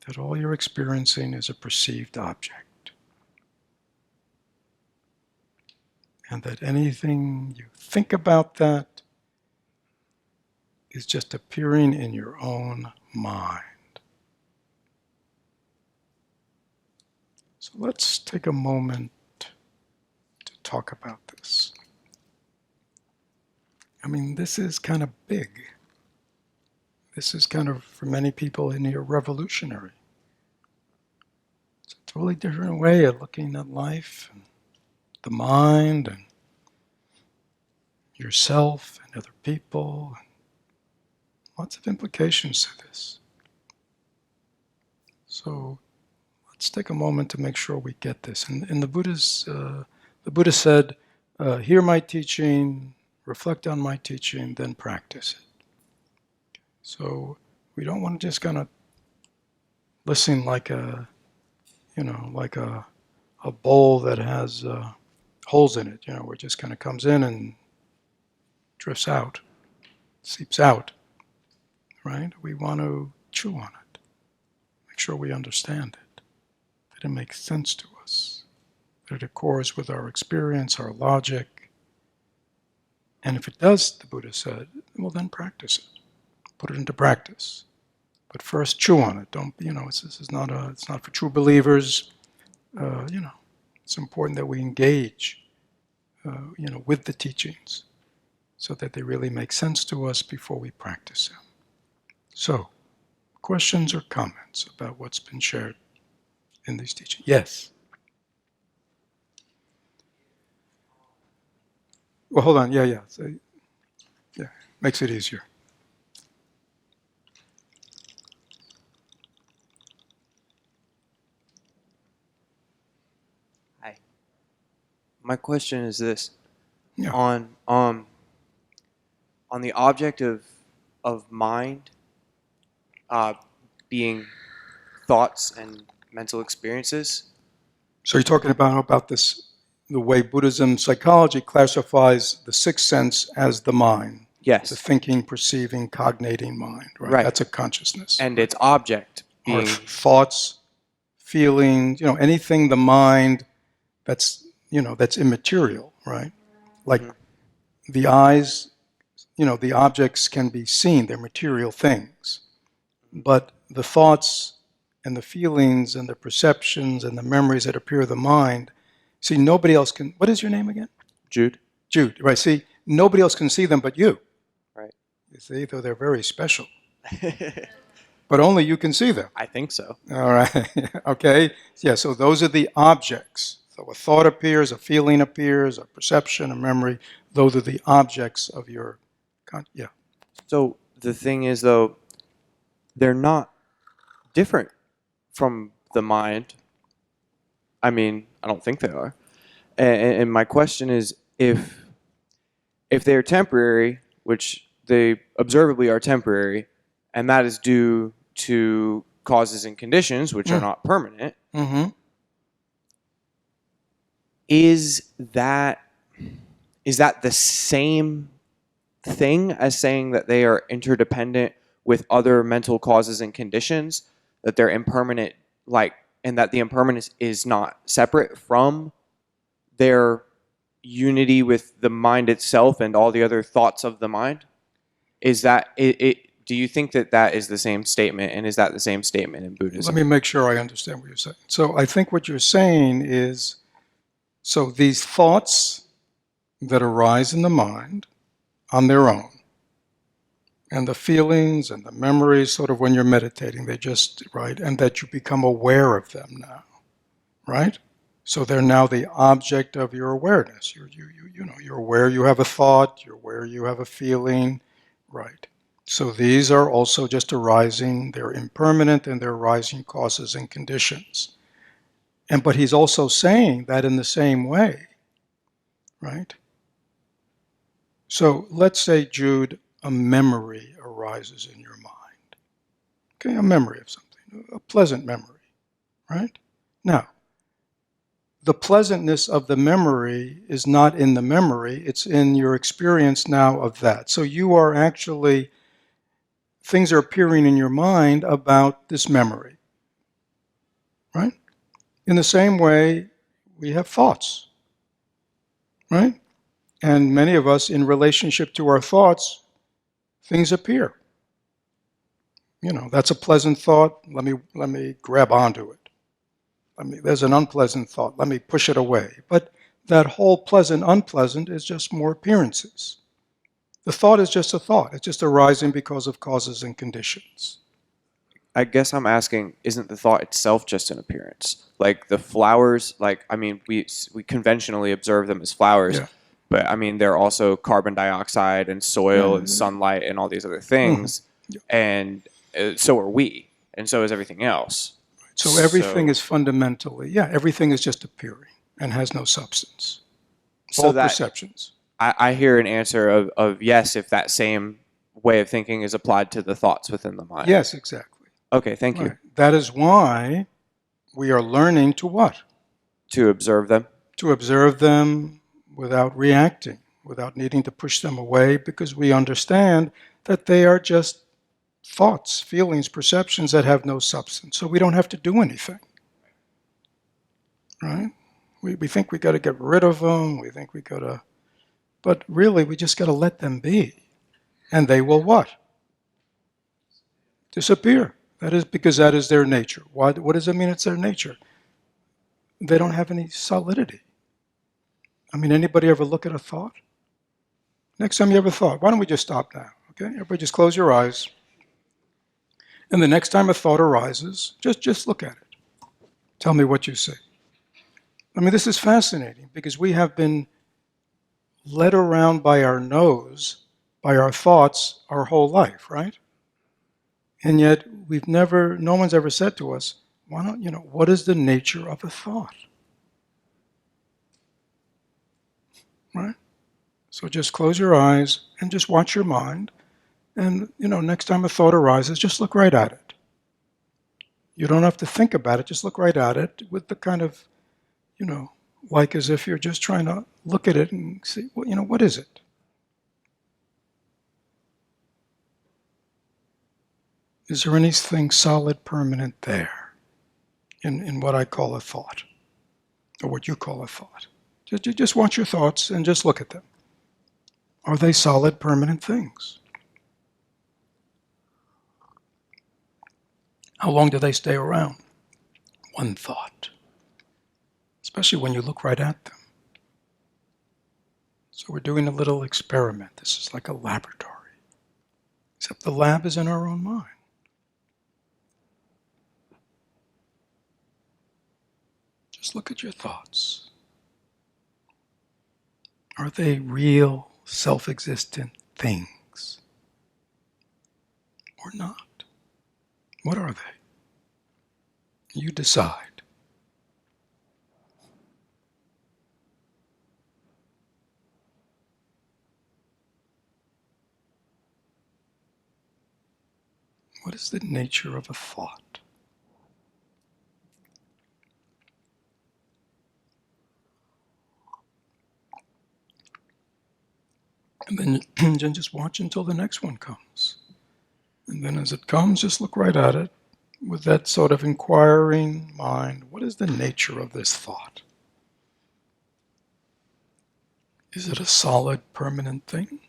S1: that all you're experiencing is a perceived object. And that anything you think about that is just appearing in your own mind. So let's take a moment to talk about this. I mean, this is kind of big. This is kind of, for many people in here, revolutionary. It's a totally different way of looking at life and the mind and yourself and other people. Lots of implications to this. So let's take a moment to make sure we get this. And the Buddha said, hear my teaching, reflect on my teaching, then practice it. So we don't want to just kind of listen like a bowl that has holes in it, where it just kind of comes in and drifts out, seeps out, right? We want to chew on it, make sure we understand it, that it makes sense to us, that it accords with our experience, our logic. And if it does, the Buddha said, well, then practice it. Put it into practice. But first, chew on it. Don't, it's not for true believers. It's important that we engage, with the teachings so that they really make sense to us before we practice them. So, questions or comments about what's been shared in these teachings? Yes? Well, hold on. Yeah. So, makes it easier.
S4: Hi. My question is this:
S1: Yeah.
S4: on the object of mind, being thoughts and mental experiences.
S1: So you're talking about this, the way Buddhism psychology classifies the sixth sense as the mind.
S4: Yes.
S1: The thinking, perceiving, cognating mind, right?
S4: Right.
S1: That's a consciousness.
S4: And its object
S1: Our
S4: being
S1: thoughts
S2: feelings, anything the mind that's immaterial, right? Like the eyes, the objects can be seen, they're material things. But the thoughts and the feelings and the perceptions and the memories that appear in the mind, see, nobody else can. What is your name again?
S4: Jude.
S2: Jude, right? See, nobody else can see them but you.
S4: Right.
S2: You see, though they're very special. But only you can see them.
S4: I think so.
S2: All right. Okay. Yeah, so those are the objects. So a thought appears, a feeling appears, a perception, a memory. Those are the objects of your. Yeah.
S4: So the thing is, though, they're not different from the mind. I mean, I don't think they are. And my question is, if they're temporary, which they observably are temporary, and that is due to causes and conditions, which are not permanent, is that the same thing as saying that they are interdependent with other mental causes and conditions, that they're impermanent, and that the impermanence is not separate from their unity with the mind itself and all the other thoughts of the mind? Is that it? Do you think that is the same statement, and is that the same statement in Buddhism?
S2: Let me make sure I understand what you're saying. So I think what you're saying is, so these thoughts that arise in the mind on their own, and the feelings and the memories, sort of when you're meditating, they just, right, and that you become aware of them now, right? So they're now the object of your awareness. You're aware you have a thought, you're aware you have a feeling, right? So these are also just arising, they're impermanent, and they're arising causes and conditions. But he's also saying that in the same way, right? So let's say, Jude, a memory arises in your mind. Okay, a memory of something, a pleasant memory, right? Now, the pleasantness of the memory is not in the memory, it's in your experience now of that. So you are actually, things are appearing in your mind about this memory, right? In the same way, we have thoughts, right? And many of us, in relationship to our thoughts, things appear. That's a pleasant thought. Let me grab onto it. There's an unpleasant thought. Let me push it away. But that whole pleasant, unpleasant is just more appearances. The thought is just a thought. It's just arising because of causes and conditions.
S4: I guess I'm asking, isn't the thought itself just an appearance? Like the flowers, we conventionally observe them as flowers,
S2: Yeah.
S4: but they're also carbon dioxide and soil and sunlight and all these other things, and so are we, and so is everything else.
S2: So everything is fundamentally, everything is just appearing and has no substance. All perceptions.
S4: I hear an answer of yes, if that same way of thinking is applied to the thoughts within the mind.
S2: Yes, exactly.
S4: Okay, thank you.
S2: Right. That is why we are learning to what?
S4: To observe them.
S2: To observe them without reacting, without needing to push them away, because we understand that they are just thoughts, feelings, perceptions that have no substance. So we don't have to do anything. Right? We think we got to get rid of them. We think we got to, but really we just got to let them be. And they will what? Disappear. That is because that is their nature. What does it mean it's their nature? They don't have any solidity. Anybody ever look at a thought? Next time you have a thought, why don't we just stop now? Okay, everybody just close your eyes. And the next time a thought arises, just look at it. Tell me what you see. This is fascinating because we have been led around by our nose, by our thoughts, our whole life, right? And yet no one's ever said to us, why don't, what is the nature of a thought? Right? So just close your eyes and just watch your mind. And, next time a thought arises, just look right at it. You don't have to think about it, just look right at it with the kind of, like as if you're just trying to look at it and see, what is it? Is there anything solid, permanent there?
S1: in what I call a thought, or what you call a thought. Just watch your thoughts and just look at them. Are they solid, permanent things? How long do they stay around? One thought, especially when you look right at them. So we're doing a little experiment. This is like a laboratory, except the lab is in our own mind. Just look at your thoughts. Are they real, self-existent things or not? What are they? You decide. What is the nature of a thought? And then just watch until the next one comes. And then as it comes, just look right at it with that sort of inquiring mind. What is the nature of this thought? Is it a solid, permanent thing?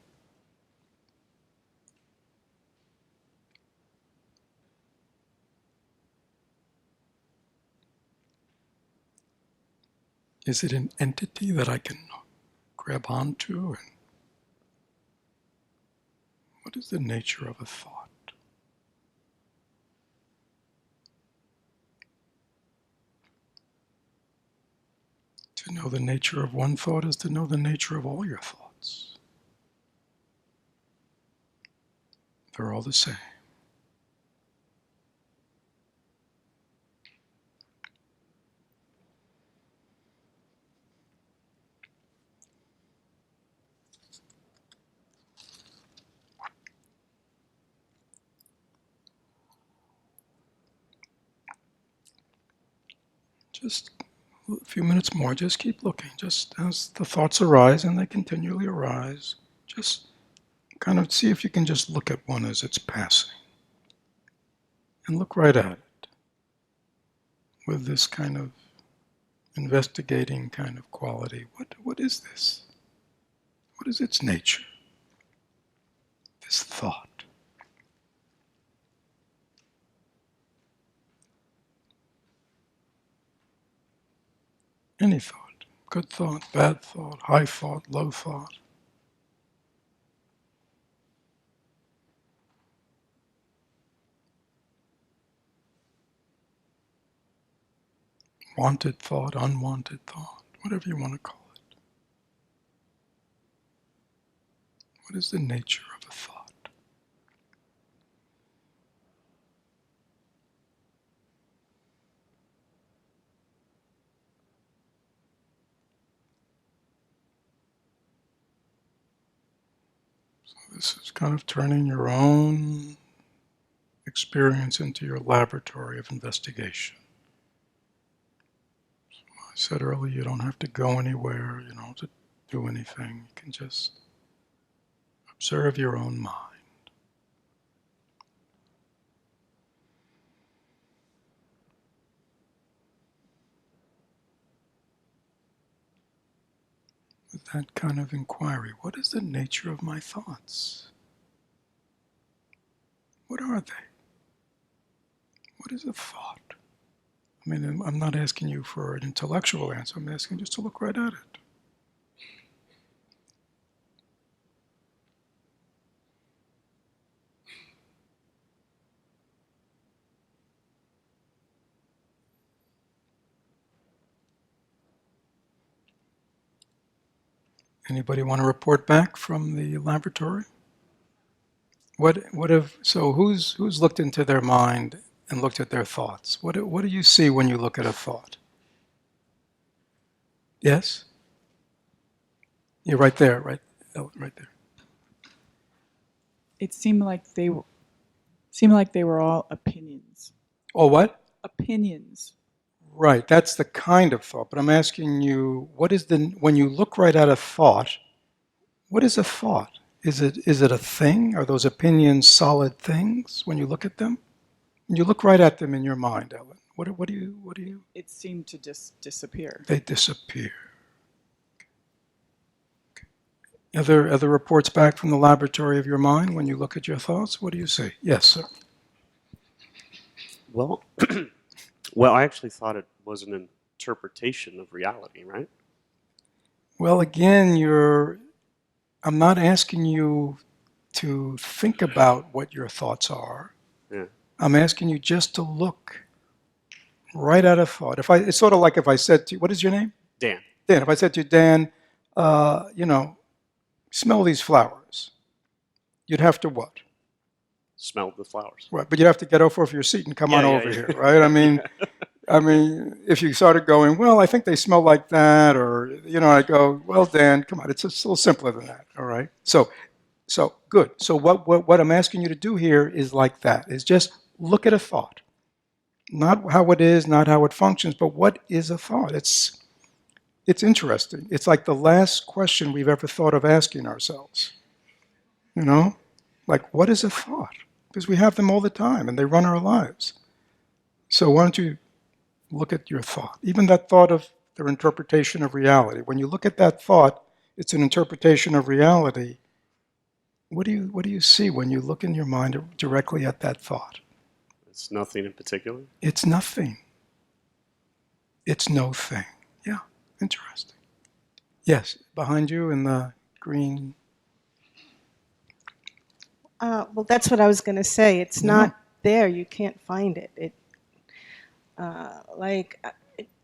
S1: Is it an entity that I can grab onto? And what is the nature of a thought? To know the nature of one thought is to know the nature of all your thoughts. They're all the same. Just a few minutes more, just keep looking. Just as the thoughts arise, and they continually arise, just kind of see if you can just look at one as it's passing. And look right at it with this kind of investigating kind of quality. What is this? What is its nature? This thought. Any thought. Good thought, bad thought, high thought, low thought. Wanted thought, unwanted thought, whatever you want to call it. What is the nature of a thought? So this is kind of turning your own experience into your laboratory of investigation. I said earlier, you don't have to go anywhere, you don't have to do anything. You can just observe your own mind. With that kind of inquiry, what is the nature of my thoughts? What are they? What is a thought? I mean, I'm not asking you for an intellectual answer. I'm asking just to look right at it. Anybody want to report back from the laboratory? Who's looked into their mind and looked at their thoughts? What do you see when you look at a thought? Yes? You're right there, right there.
S5: It seemed like they were all opinions.
S1: Oh, what?
S5: Opinions.
S1: Right, that's the kind of thought. But I'm asking you, when you look right at a thought, what is a thought? Is it a thing? Are those opinions solid things when you look at them? When you look right at them in your mind, Ellen, What do you?
S5: It seemed to just disappear.
S1: They disappear. Other reports back from the laboratory of your mind when you look at your thoughts? What do you see? Yes, sir.
S6: Well, well, I actually thought it was an interpretation of reality, right?
S1: Well, again, I'm not asking you to think about what your thoughts are.
S6: Yeah.
S1: I'm asking you just to look right at a thought. It's sort of like if I said to you, what is your name?
S6: Dan.
S1: Dan. If I said to you, Dan, smell these flowers, you'd have to what?
S6: Smelled the flowers.
S1: Right, but you'd have to get off of your seat and come on over
S6: Yeah.
S1: here, right? I mean, if you started going, well, I think they smell like that, or I go, well, Dan, come on, it's a little simpler than that, all right? So good. So what I'm asking you to do here is like that, is just look at a thought. Not how it is, not how it functions, but what is a thought? It's interesting. It's like the last question we've ever thought of asking ourselves. Like, what is a thought? Because we have them all the time, and they run our lives. So why don't you look at your thought? Even that thought of their interpretation of reality. When you look at that thought, it's an interpretation of reality. What do you see when you look in your mind directly at that thought?
S6: It's nothing in particular.
S1: It's nothing. It's no thing. Yeah, interesting. Yes, behind you in the green.
S7: Well, that's what I was going to say. It's not there. You can't find it.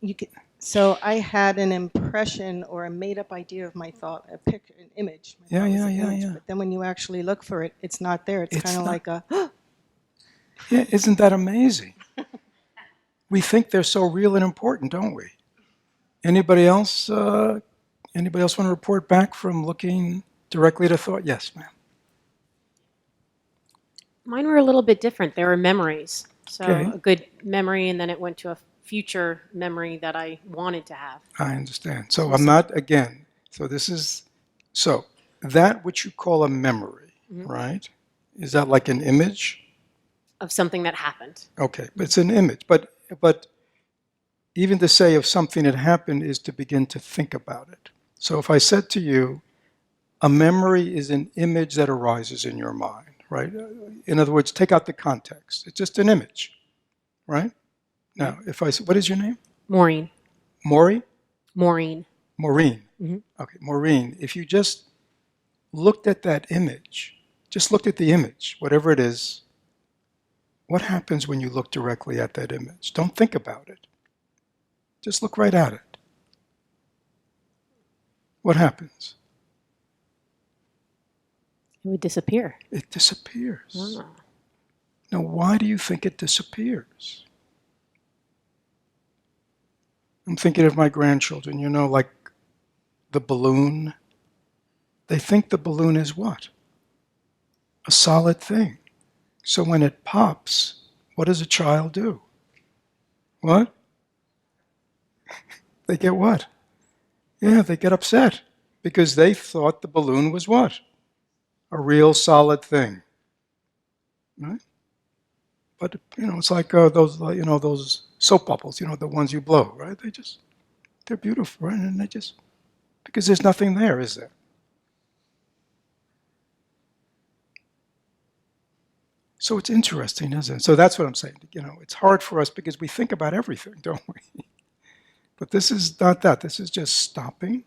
S7: You can. So I had an impression or a made-up idea of my thought, a picture, an image. My thought was an image. But then when you actually look for it, it's not there. It's kind of like a.
S1: Yeah, isn't that amazing? We think they're so real and important, don't we? Anybody else? Anybody else want to report back from looking directly at a thought? Yes, ma'am.
S8: Mine were a little bit different. They were memories. So
S1: Okay.
S8: a good memory, and then it went to a future memory that I wanted to have.
S1: I understand. So I'm not, again, so that which you call a memory, right? Is that like an image?
S8: Of something that happened.
S1: Okay, but it's an image. But even to say of something that happened is to begin to think about it. So if I said to you, a memory is an image that arises in your mind, right? In other words, take out the context. It's just an image, right? Now, if I say, what is your name?
S8: Maureen.
S1: Maury?
S8: Maureen.
S1: Maureen.
S8: Mhm.
S1: Okay, Maureen, if you just looked at that image, just looked at the image, whatever it is, what happens when you look directly at that image? Don't think about it. Just look right at it. What happens?
S8: It would disappear.
S1: It disappears.
S8: Ah.
S1: Now, why do you think it disappears? I'm thinking of my grandchildren, like the balloon. They think the balloon is what? A solid thing. So when it pops, what does a child do? What? They get what? Yeah, they get upset because they thought the balloon was what? A real solid thing. Right? But, it's like those soap bubbles, the ones you blow, right? They're beautiful, right? And because there's nothing there, is there? So it's interesting, isn't it? So that's what I'm saying. It's hard for us because we think about everything, don't we? But this is not that. This is just stopping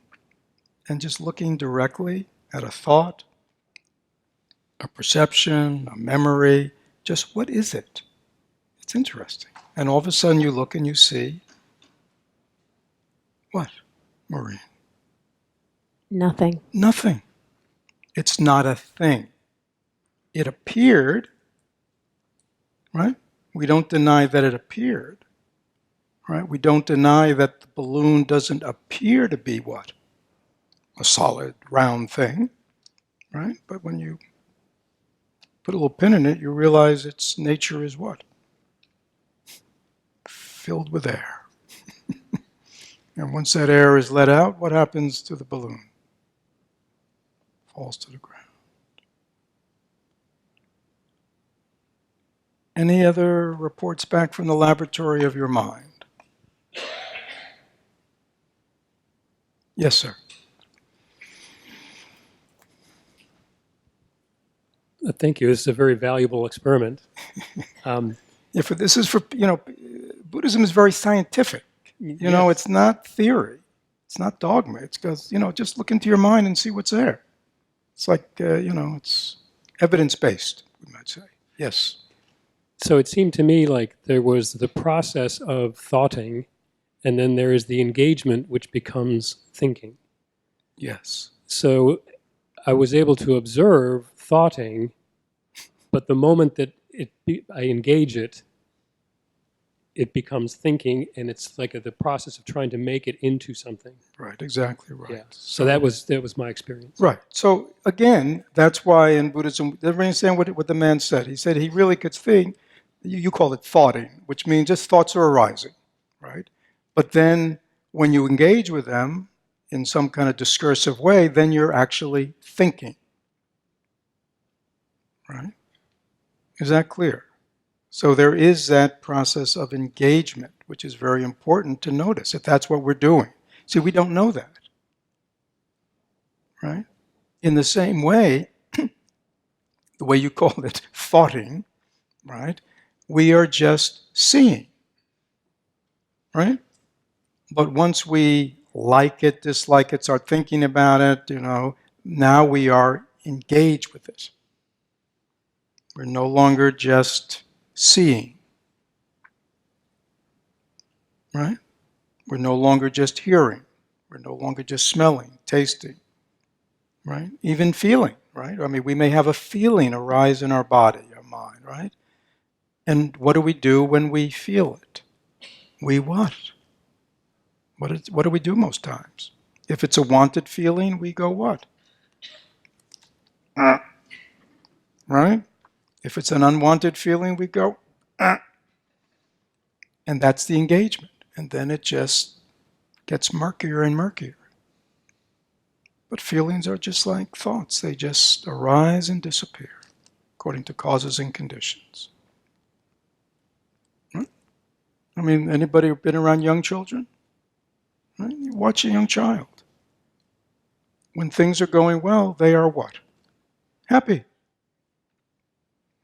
S1: and just looking directly at a thought, a perception, a memory. Just what is it? It's interesting. And all of a sudden you look and you see what, Maureen?
S8: Nothing.
S1: Nothing. It's not a thing. It appeared, right? We don't deny that it appeared, right? We don't deny that the balloon doesn't appear to be what? A solid, round thing, right? But when you put a little pin in it, you realize its nature is what? Filled with air. And once that air is let out, what happens to the balloon? Falls to the ground.
S2: Any other reports back from the laboratory of your mind? Yes, sir.
S9: Thank you. This is a very valuable experiment.
S2: Yeah, this is for, Buddhism is very scientific.
S9: Yes.
S2: It's not theory. It's not dogma. It's because, just look into your mind and see what's there. It's like, it's evidence-based, we might say. Yes.
S9: So it seemed to me like there was the process of thoughting, and then there is the engagement, which becomes thinking.
S2: Yes.
S9: So I was able to observe thoughting, but the moment that I engage it, it becomes thinking, and it's like the process of trying to make it into something.
S2: Right, exactly right.
S9: Yeah. So that was my experience.
S2: Right. So again, that's why in Buddhism, everybody understand what the man said. He said he really could think, you call it thoughting, which means just thoughts are arising, right? But then when you engage with them in some kind of discursive way, then you're actually thinking, right? Is that clear? So there is that process of engagement, which is very important to notice, if that's what we're doing. See, we don't know that, right? In the same way, the way you call it, thoughting, right? We are just seeing, right? But once we like it, dislike it, start thinking about it, now we are engaged with it. We're no longer just seeing, right? We're no longer just hearing. We're no longer just smelling, tasting, right? Even feeling, right? I mean, we may have a feeling arise in our body, our mind, right? And what do we do when we feel it? We what? What do we do most times? If it's a wanted feeling, we go what? Right? If it's an unwanted feeling, we go, and that's the engagement. And then it just gets murkier and murkier. But feelings are just like thoughts. They just arise and disappear according to causes and conditions. Right? I mean, anybody been around young children? Right? You watch a young child. When things are going well, they are what? Happy.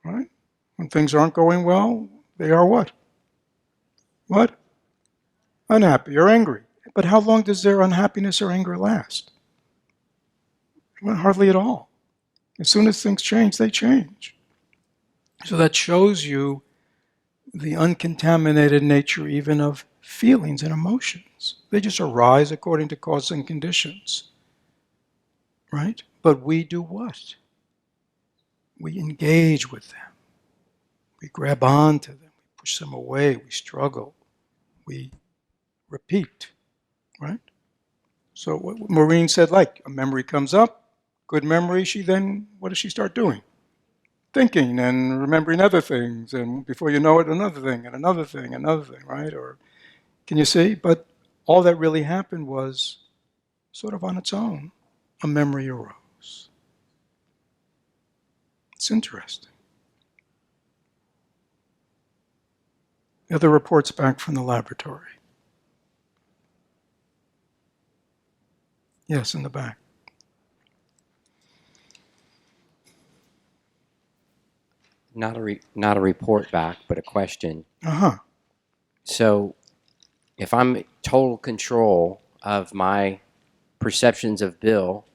S2: Right? When things aren't going well, they are what? What? Unhappy or angry. But how long does their unhappiness or anger last? Well, hardly at all. As soon as things change, they change. So that shows you the uncontaminated nature even of feelings and emotions. They just arise according to causes and conditions. Right? But we do what? We engage with them. We grab onto them. We push them away. We struggle. We repeat. Right? So what Maureen said, like a memory comes up, good memory, what does she start doing? Thinking and remembering other things, and before you know it, another thing, and another thing, another thing, right? Or can you see? But all that really happened was sort of on its own, a memory arose. It's interesting. The other reports back from the laboratory. Yes, in the back.
S10: Not a report back, but a question.
S2: Uh-huh.
S10: So, if I'm in total control of my perceptions of Bill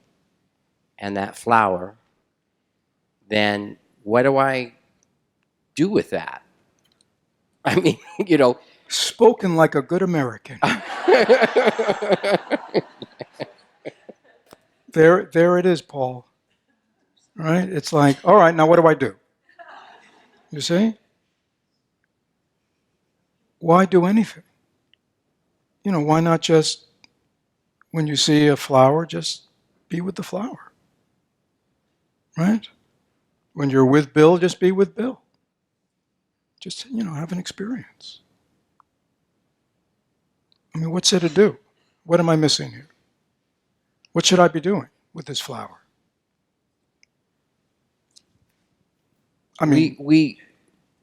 S10: and that flower, then what do I do with that? I mean,
S2: Spoken like a good American. There it is, Paul. Right? It's like, all right, now what do I do? You see? Why do anything? Why not just, when you see a flower, just be with the flower? Right? When you're with Bill, just be with Bill. Just, have an experience. I mean, what's there to do? What am I missing here? What should I be doing with this flower? I mean,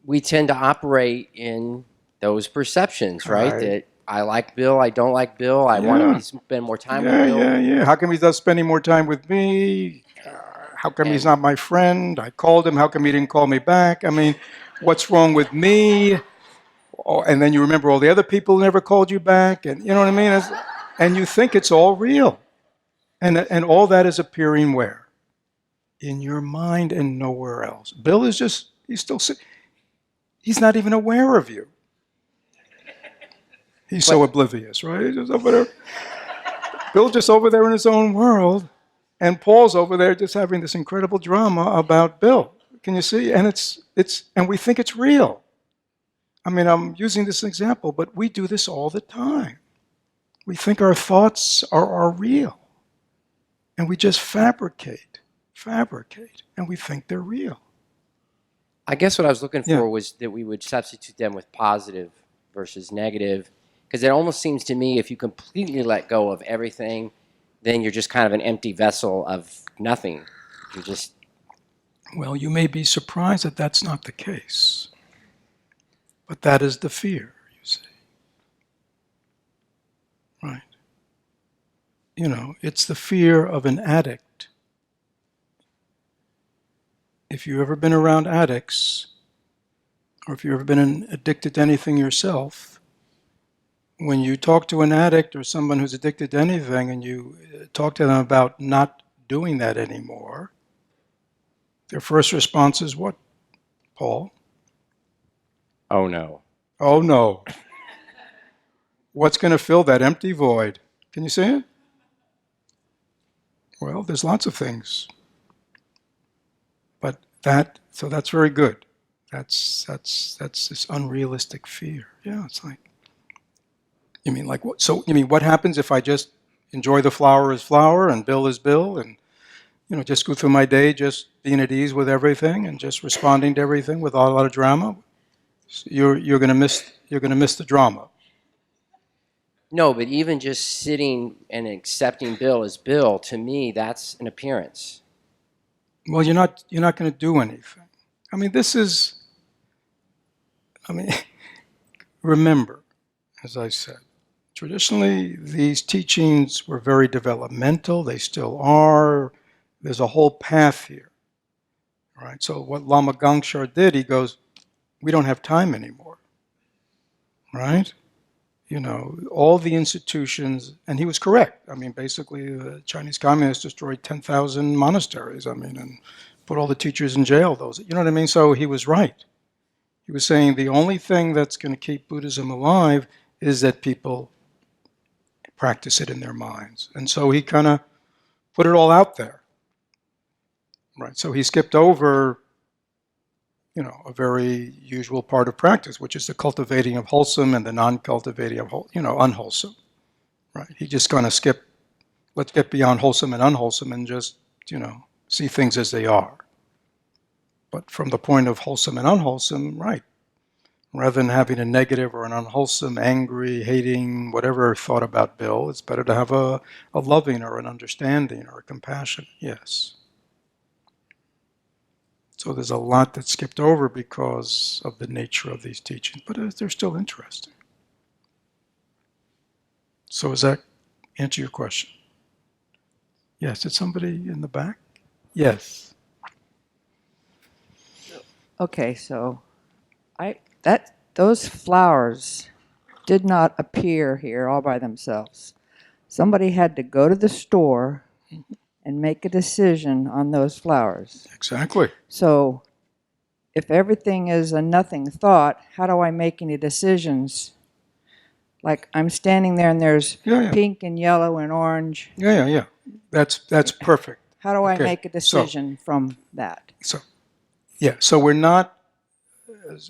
S10: we tend to operate in those perceptions, right?
S2: Right.
S10: That I like Bill, I don't like Bill, I want to spend more time with Bill.
S2: Yeah. How come he's not spending more time with me? How come he's
S10: And-
S2: not my friend? I called him. How come he didn't call me back? I mean, what's wrong with me? Oh, and then you remember all the other people who never called you back, and you know what I mean? And you think it's all real. And all that is appearing where? In your mind and nowhere else. Bill is just, he's not even aware of you. He's so oblivious, right? He's just over there. Bill's just over there in his own world, and Paul's over there just having this incredible drama about Bill. Can you see? And and we think it's real. I mean, I'm using this example, but we do this all the time. We think our thoughts are real, and we just fabricate, and we think they're real.
S10: I guess what I was looking for
S2: Yeah.
S10: was that we would substitute them with positive versus negative, because it almost seems to me if you completely let go of everything, then you're just kind of an empty vessel of nothing. You're just...
S2: Well, you may be surprised that that's not the case, but that is the fear, you see. Right. You know, it's the fear of an addict. If you've ever been around addicts, or if you've ever been addicted to anything yourself, when you talk to an addict or someone who's addicted to anything and you talk to them about not doing that anymore, their first response is what, Paul?
S10: Oh, no.
S2: Oh, no. What's going to fill that empty void? Can you see it? Well, there's lots of things. But so that's very good. That's this unrealistic fear. Yeah, it's like, you mean like what? So you mean what happens if I just enjoy the flower as flower and Bill as Bill, and just go through my day just being at ease with everything and just responding to everything without a lot of drama? So you're going to miss the drama.
S10: No, but even just sitting and accepting Bill as Bill, to me, that's an appearance.
S2: Well, you're not going to do anything. I mean, remember, as I said, traditionally these teachings were very developmental. They still are. There's a whole path here, right? So what Lama Gangshar did, he goes, we don't have time anymore, right? All the institutions, and he was correct. I mean, basically, the Chinese communists destroyed 10,000 monasteries, and put all the teachers in jail. You know what I mean? So he was right. He was saying the only thing that's going to keep Buddhism alive is that people practice it in their minds. And so he kind of put it all out there. Right. So he skipped over, a very usual part of practice, which is the cultivating of wholesome and the non-cultivating of, unwholesome. Right. He just kind of skipped, let's get beyond wholesome and unwholesome and just, see things as they are. But from the point of wholesome and unwholesome, right, rather than having a negative or an unwholesome, angry, hating, whatever thought about Bill, it's better to have a loving or an understanding or a compassion. Yes. So there's a lot that's skipped over because of the nature of these teachings, but they're still interesting. So does that answer your question? Yes. Did somebody in the back? Yes.
S11: Okay, so those flowers did not appear here all by themselves. Somebody had to go to the store and make a decision on those flowers.
S2: Exactly.
S11: So if everything is a nothing thought, how do I make any decisions? Like I'm standing there and there's pink and yellow and orange.
S2: Yeah. That's perfect.
S11: How do I
S2: Okay,
S11: make a decision from that?
S2: So we're not,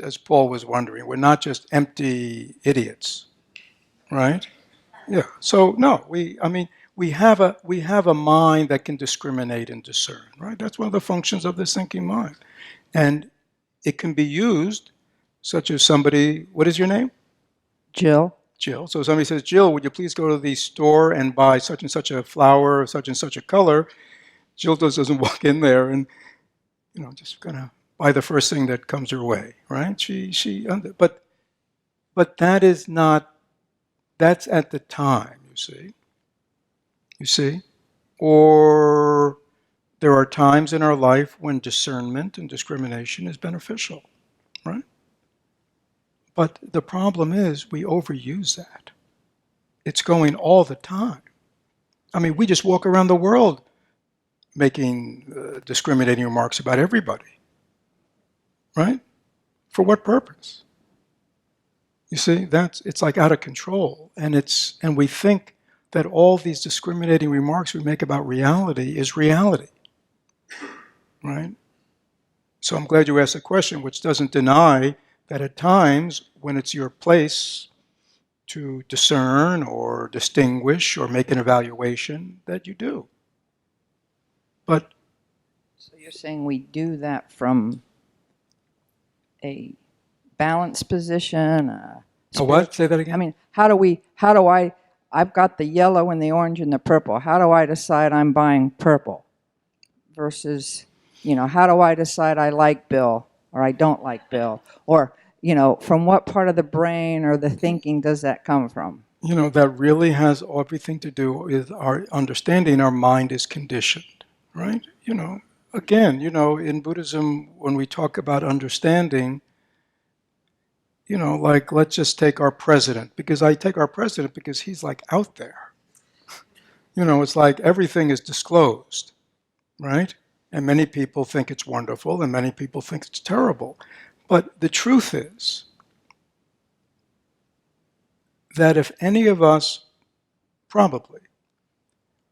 S2: as Paul was wondering, we're not just empty idiots, right? Yeah. So no, we have a mind that can discriminate and discern, right? That's one of the functions of this thinking mind, and it can be used, such as somebody. What is your name?
S11: Jill.
S2: Jill. So somebody says, Jill, would you please go to the store and buy such and such a flower, such and such a color? Jill doesn't walk in there and, just kind of by the first thing that comes her way, right? But that is not, that's at the time, you see. You see? Or there are times in our life when discernment and discrimination is beneficial, right? But the problem is we overuse that. It's going all the time. I mean, we just walk around the world making discriminating remarks about everybody, right? For what purpose? You see, it's like out of control, and we think that all these discriminating remarks we make about reality is reality, right? So I'm glad you asked the question, which doesn't deny that at times when it's your place to discern or distinguish or make an evaluation, that you do. But
S11: So you're saying we do that from a balanced position?
S2: a what? Say that again.
S11: I mean, I've got the yellow and the orange and the purple. How do I decide I'm buying purple? Versus, how do I decide I like Bill or I don't like Bill? Or, from what part of the brain or the thinking does that come from?
S2: That really has everything to do with our understanding our mind is conditioned, right? Again, in Buddhism, when we talk about understanding, like let's just take our president, because I take our president because he's like out there. It's like everything is disclosed, right? And many people think it's wonderful and many people think it's terrible. But the truth is that if any of us probably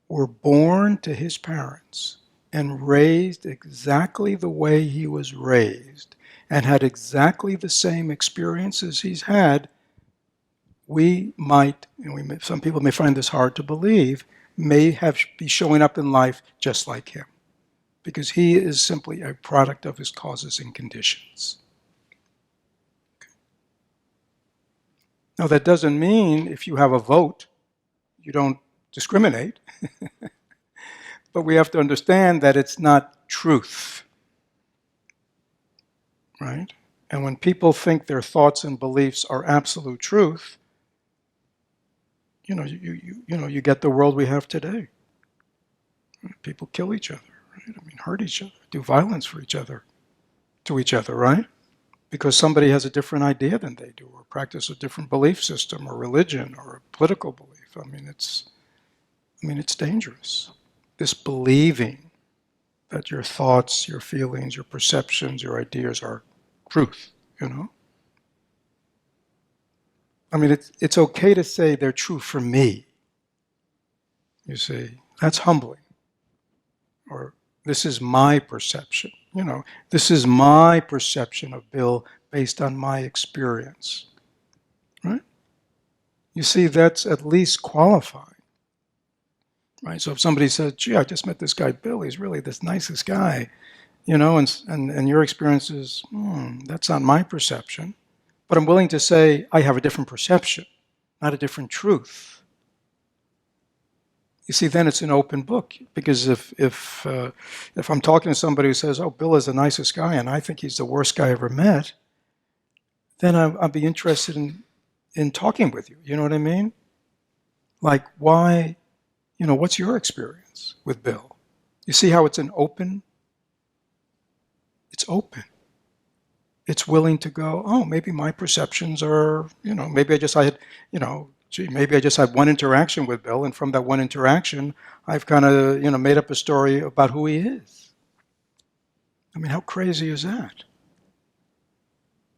S2: were born to his parents and raised exactly the way he was raised and had exactly the same experiences he's had, we might, some people may find this hard to believe, may be showing up in life just like him, because he is simply a product of his causes and conditions. Okay. Now that doesn't mean if you have a vote, you don't discriminate. But we have to understand that it's not truth, right? And when people think their thoughts and beliefs are absolute truth, you get the world we have today. People kill each other, right? Hurt each other, do violence for each other, to each other, right? Because somebody has a different idea than they do, or practice a different belief system, or religion, or a political belief. It's dangerous. This believing that your thoughts, your feelings, your perceptions, your ideas are truth, It's okay to say they're true for me. You see, that's humbling. Or this is my perception. This is my perception of Bill based on my experience. Right? You see, that's at least qualifying. Right? So if somebody says, gee, I just met this guy Bill, he's really the nicest guy, and your experience is, that's not my perception. But I'm willing to say I have a different perception, not a different truth. You see, then it's an open book, because if I'm talking to somebody who says, "Oh, Bill is the nicest guy, and I think he's the worst guy I ever met," then I'll be interested in talking with you. You know what I mean? Like, why? What's your experience with Bill? You see how it's an open? It's open. It's willing to go, oh, maybe my perceptions are, maybe I just had one interaction with Bill, and from that one interaction, I've kind of, made up a story about who he is. How crazy is that?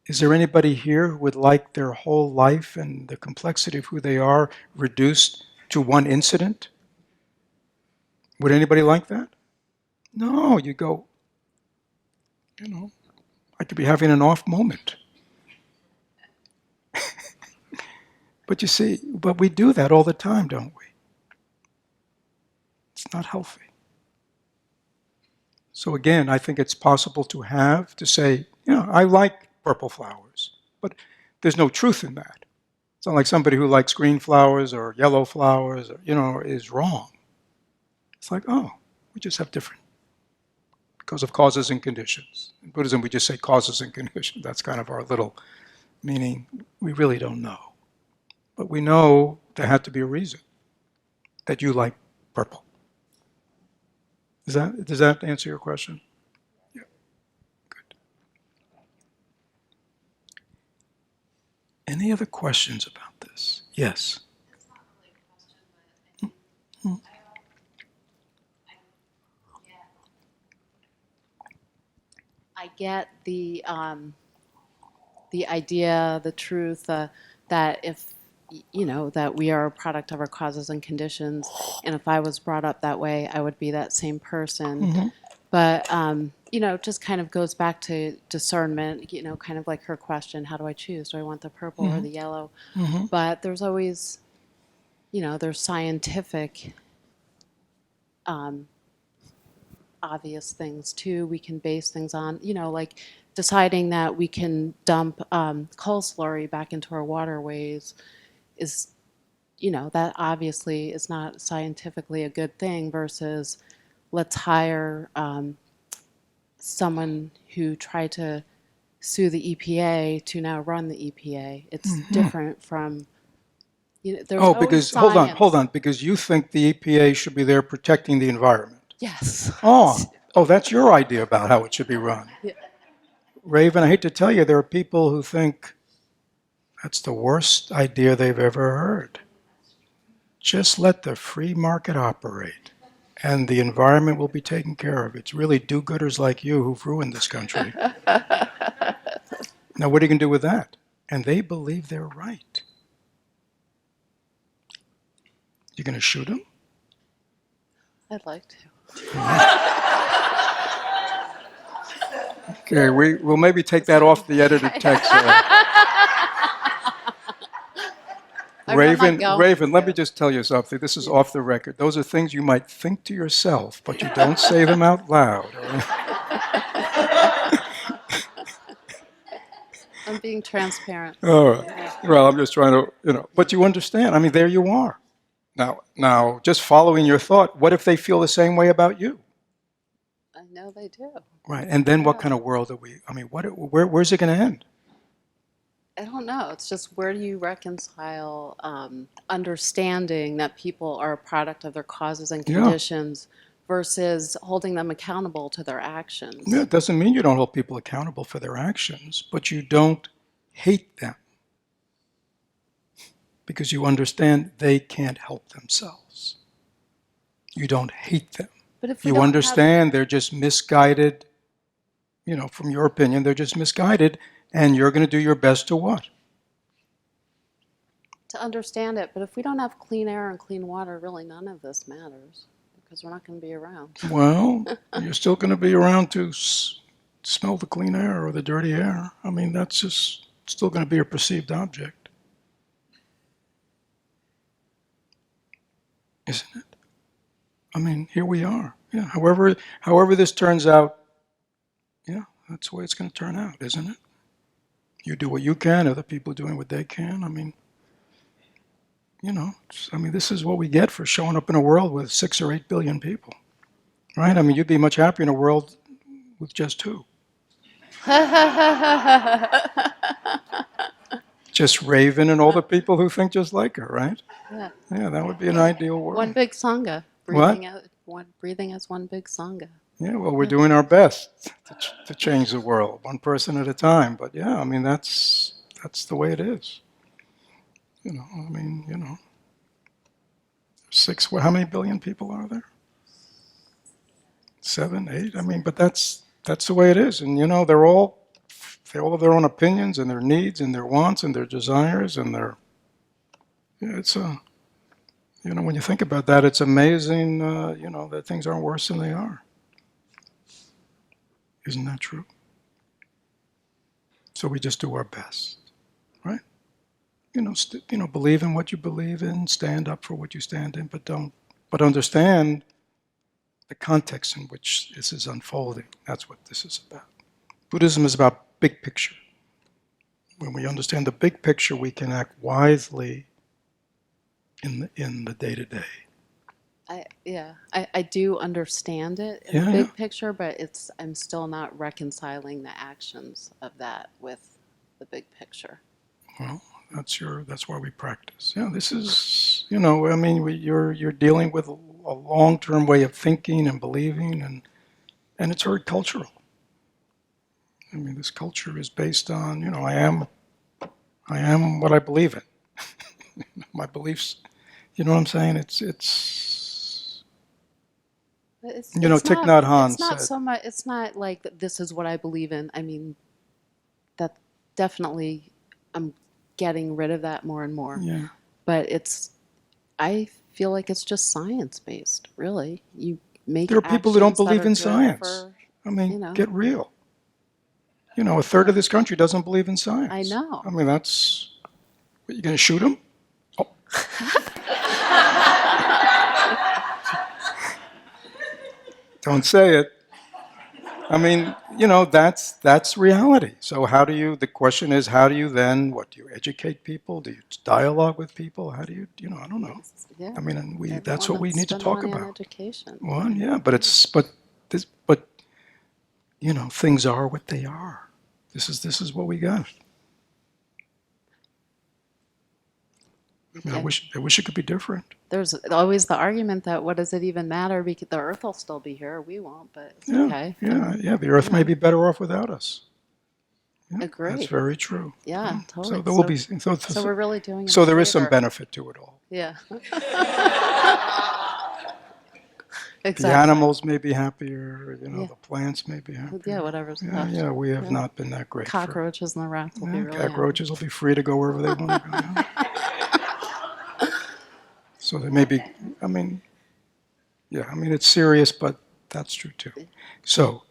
S2: Is there anybody here who would like their whole life and the complexity of who they are reduced to one incident? Would anybody like that? No, you go, I could be having an off moment. But you see, we do that all the time, don't we? It's not healthy. So again, I think it's possible to say, I like purple flowers, but there's no truth in that. It's not like somebody who likes green flowers or yellow flowers, is wrong. It's like, oh, we just have different because of causes and conditions. In Buddhism, we just say causes and conditions. That's kind of our little meaning. We really don't know. But we know there had to be a reason that you like purple. Does that answer your question? Yeah. Good. Any other questions about this? Yes.
S12: It's not really a question, but I think I get the idea, the truth that if that we are a product of our causes and conditions, and if I was brought up that way, I would be that same person.
S2: Mm-hmm.
S12: But it just kind of goes back to discernment. Kind of like her question: how do I choose? Do I want the purple or the yellow?
S2: Mm-hmm.
S12: But there's always, there's scientific. Obvious things too we can base things on, like deciding that we can dump coal slurry back into our waterways is, that obviously is not scientifically a good thing, versus let's hire someone who tried to sue the EPA to now run the EPA. It's different from, there's always
S2: because
S12: science.
S2: hold on, because you think the EPA should be there protecting the environment.
S12: Yes.
S2: Oh, that's your idea about how it should be run.
S12: Yeah.
S2: Raven, I hate to tell you, there are people who think that's the worst idea they've ever heard. Just let the free market operate, and the environment will be taken care of. It's really do-gooders like you who've ruined this country. Now, what are you going to do with that? And they believe they're right. You're going to shoot them?
S12: I'd like to.
S2: Okay, we'll maybe take that off the edited text. Raven, let me just tell you something. This is off the record. Those are things you might think to yourself, but you don't say them out loud.
S12: I'm being transparent.
S2: All right. Well, I'm just trying to, but you understand. I mean, there you are. Now, just following your thought, what if they feel the same way about you?
S12: I know they do.
S2: Right, and then what kind of world are we? I mean, where's it going to end?
S12: I don't know. It's just, where do you reconcile understanding that people are a product of their causes and conditions versus holding them accountable to their actions?
S2: Yeah, it doesn't mean you don't hold people accountable for their actions, but you don't hate them because you understand they can't help themselves. You don't hate them.
S12: But if we
S2: You
S12: don't
S2: understand they're just misguided, from your opinion, they're just misguided, and you're going to do your best to what?
S12: to understand it. But if we don't have clean air and clean water, really none of this matters, because we're not going to be around.
S2: Well, you're still going to be around to smell the clean air or the dirty air. I mean, that's just still going to be a perceived object. Isn't it? I mean, here we are. Yeah. However this turns out, yeah, that's the way it's going to turn out, isn't it? You do what you can, other people doing what they can. I mean, this is what we get for showing up in a world with 6 or 8 billion people, right? I mean, you'd be much happier in a world with just 2. Just Raven and all the people who think just like her, right?
S12: Yeah.
S2: Yeah, that would be an ideal world.
S12: One big sangha. Breathing as one big sangha.
S2: Yeah, well, we're doing our best to change the world, one person at a time. But yeah, I mean, that's the way it is. How many billion people are there? 7, 8. I mean, but that's the way it is. And they all have their own opinions and their needs and their wants and their desires and when you think about that, it's amazing, that things aren't worse than they are. Isn't that true? So we just do our best, right? Believe in what you believe in, stand up for what you stand in, but understand the context in which this is unfolding. That's what this is about. Buddhism is about big picture. When we understand the big picture, we can act wisely in the day-to-day.
S12: I do understand it in the big picture, but I'm still not reconciling the actions of that with the big picture.
S2: Well, that's why we practice. Yeah, this is, I mean, you're dealing with a long-term way of thinking and believing, and it's very cultural. I mean, this culture is based on, I am what I believe in. My beliefs, you know what I'm saying? It's Thich Nhat Hanh
S12: It's not
S2: said,
S12: so much. It's not like this is what I believe in. I mean, that definitely, I'm getting rid of that more and more.
S2: yeah,
S12: But I feel like it's just science based. Really, you make
S2: there are people who don't
S12: actions that
S2: believe
S12: are
S2: in
S12: good
S2: science.
S12: for,
S2: I mean,
S12: you know.
S2: get real. A third of this country doesn't believe in science.
S12: I know.
S2: I mean, that's, what, you going to shoot them? Oh. Don't say it. I mean, that's reality. So the question is, how do you then, do you educate people? Do you dialogue with people? How do you, I don't know.
S12: Yeah.
S2: I mean, and that's
S12: Everyone
S2: what we need to
S12: spend
S2: talk
S12: money on
S2: about.
S12: education.
S2: Well, yeah, but things are what they are. This is what we got. I mean,
S12: Okay.
S2: I wish it could be different.
S12: There's always the argument that what does it even matter because the Earth will still be here, we won't, but it's okay.
S2: Yeah. The Earth may be better off without us. Yeah,
S12: Agree.
S2: that's very true.
S12: Yeah, totally.
S2: So there will be.
S12: So we're really doing it.
S2: So there is some benefit to it all.
S12: Yeah.
S2: Exactly. The animals may be happier. The plants may be happier.
S12: Yeah, whatever's
S2: yeah,
S12: left.
S2: Yeah, we have not been that great.
S12: Cockroaches and the rats will be really
S2: cockroaches will be free to go wherever they want to go. So there may be. I mean, it's serious, but that's true too. So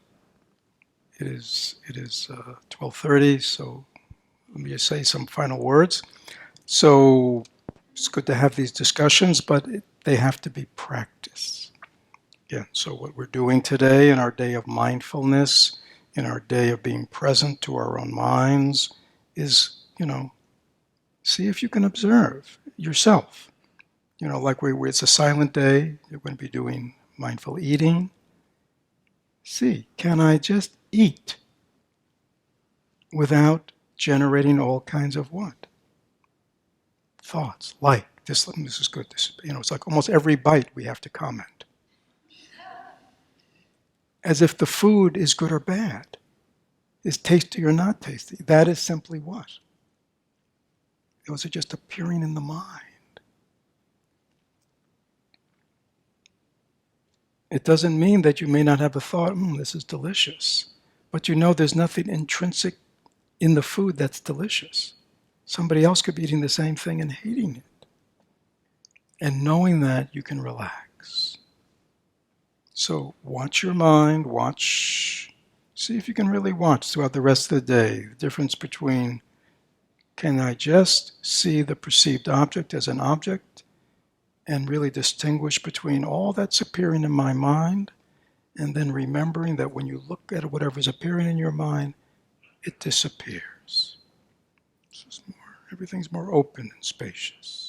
S2: it is 12:30. So let me just say some final words. So it's good to have these discussions, but they have to be practiced. Again, so what we're doing today in our day of mindfulness, in our day of being present to our own minds, is, see if you can observe yourself. Like it's a silent day, you're going to be doing mindful eating. See, can I just eat without generating all kinds of what? Thoughts, like, this is good. It's like almost every bite we have to comment. As if the food is good or bad, is tasty or not tasty. That is simply what? Those are just appearing in the mind. It doesn't mean that you may not have a thought, this is delicious. But there's nothing intrinsic in the food that's delicious. Somebody else could be eating the same thing and hating it. And knowing that, you can relax. So watch your mind, see if you can really watch throughout the rest of the day the difference between, can I just see the perceived object as an object and really distinguish between all that's appearing in my mind, and then remembering that when you look at whatever's appearing in your mind, it disappears. Everything's more open and spacious.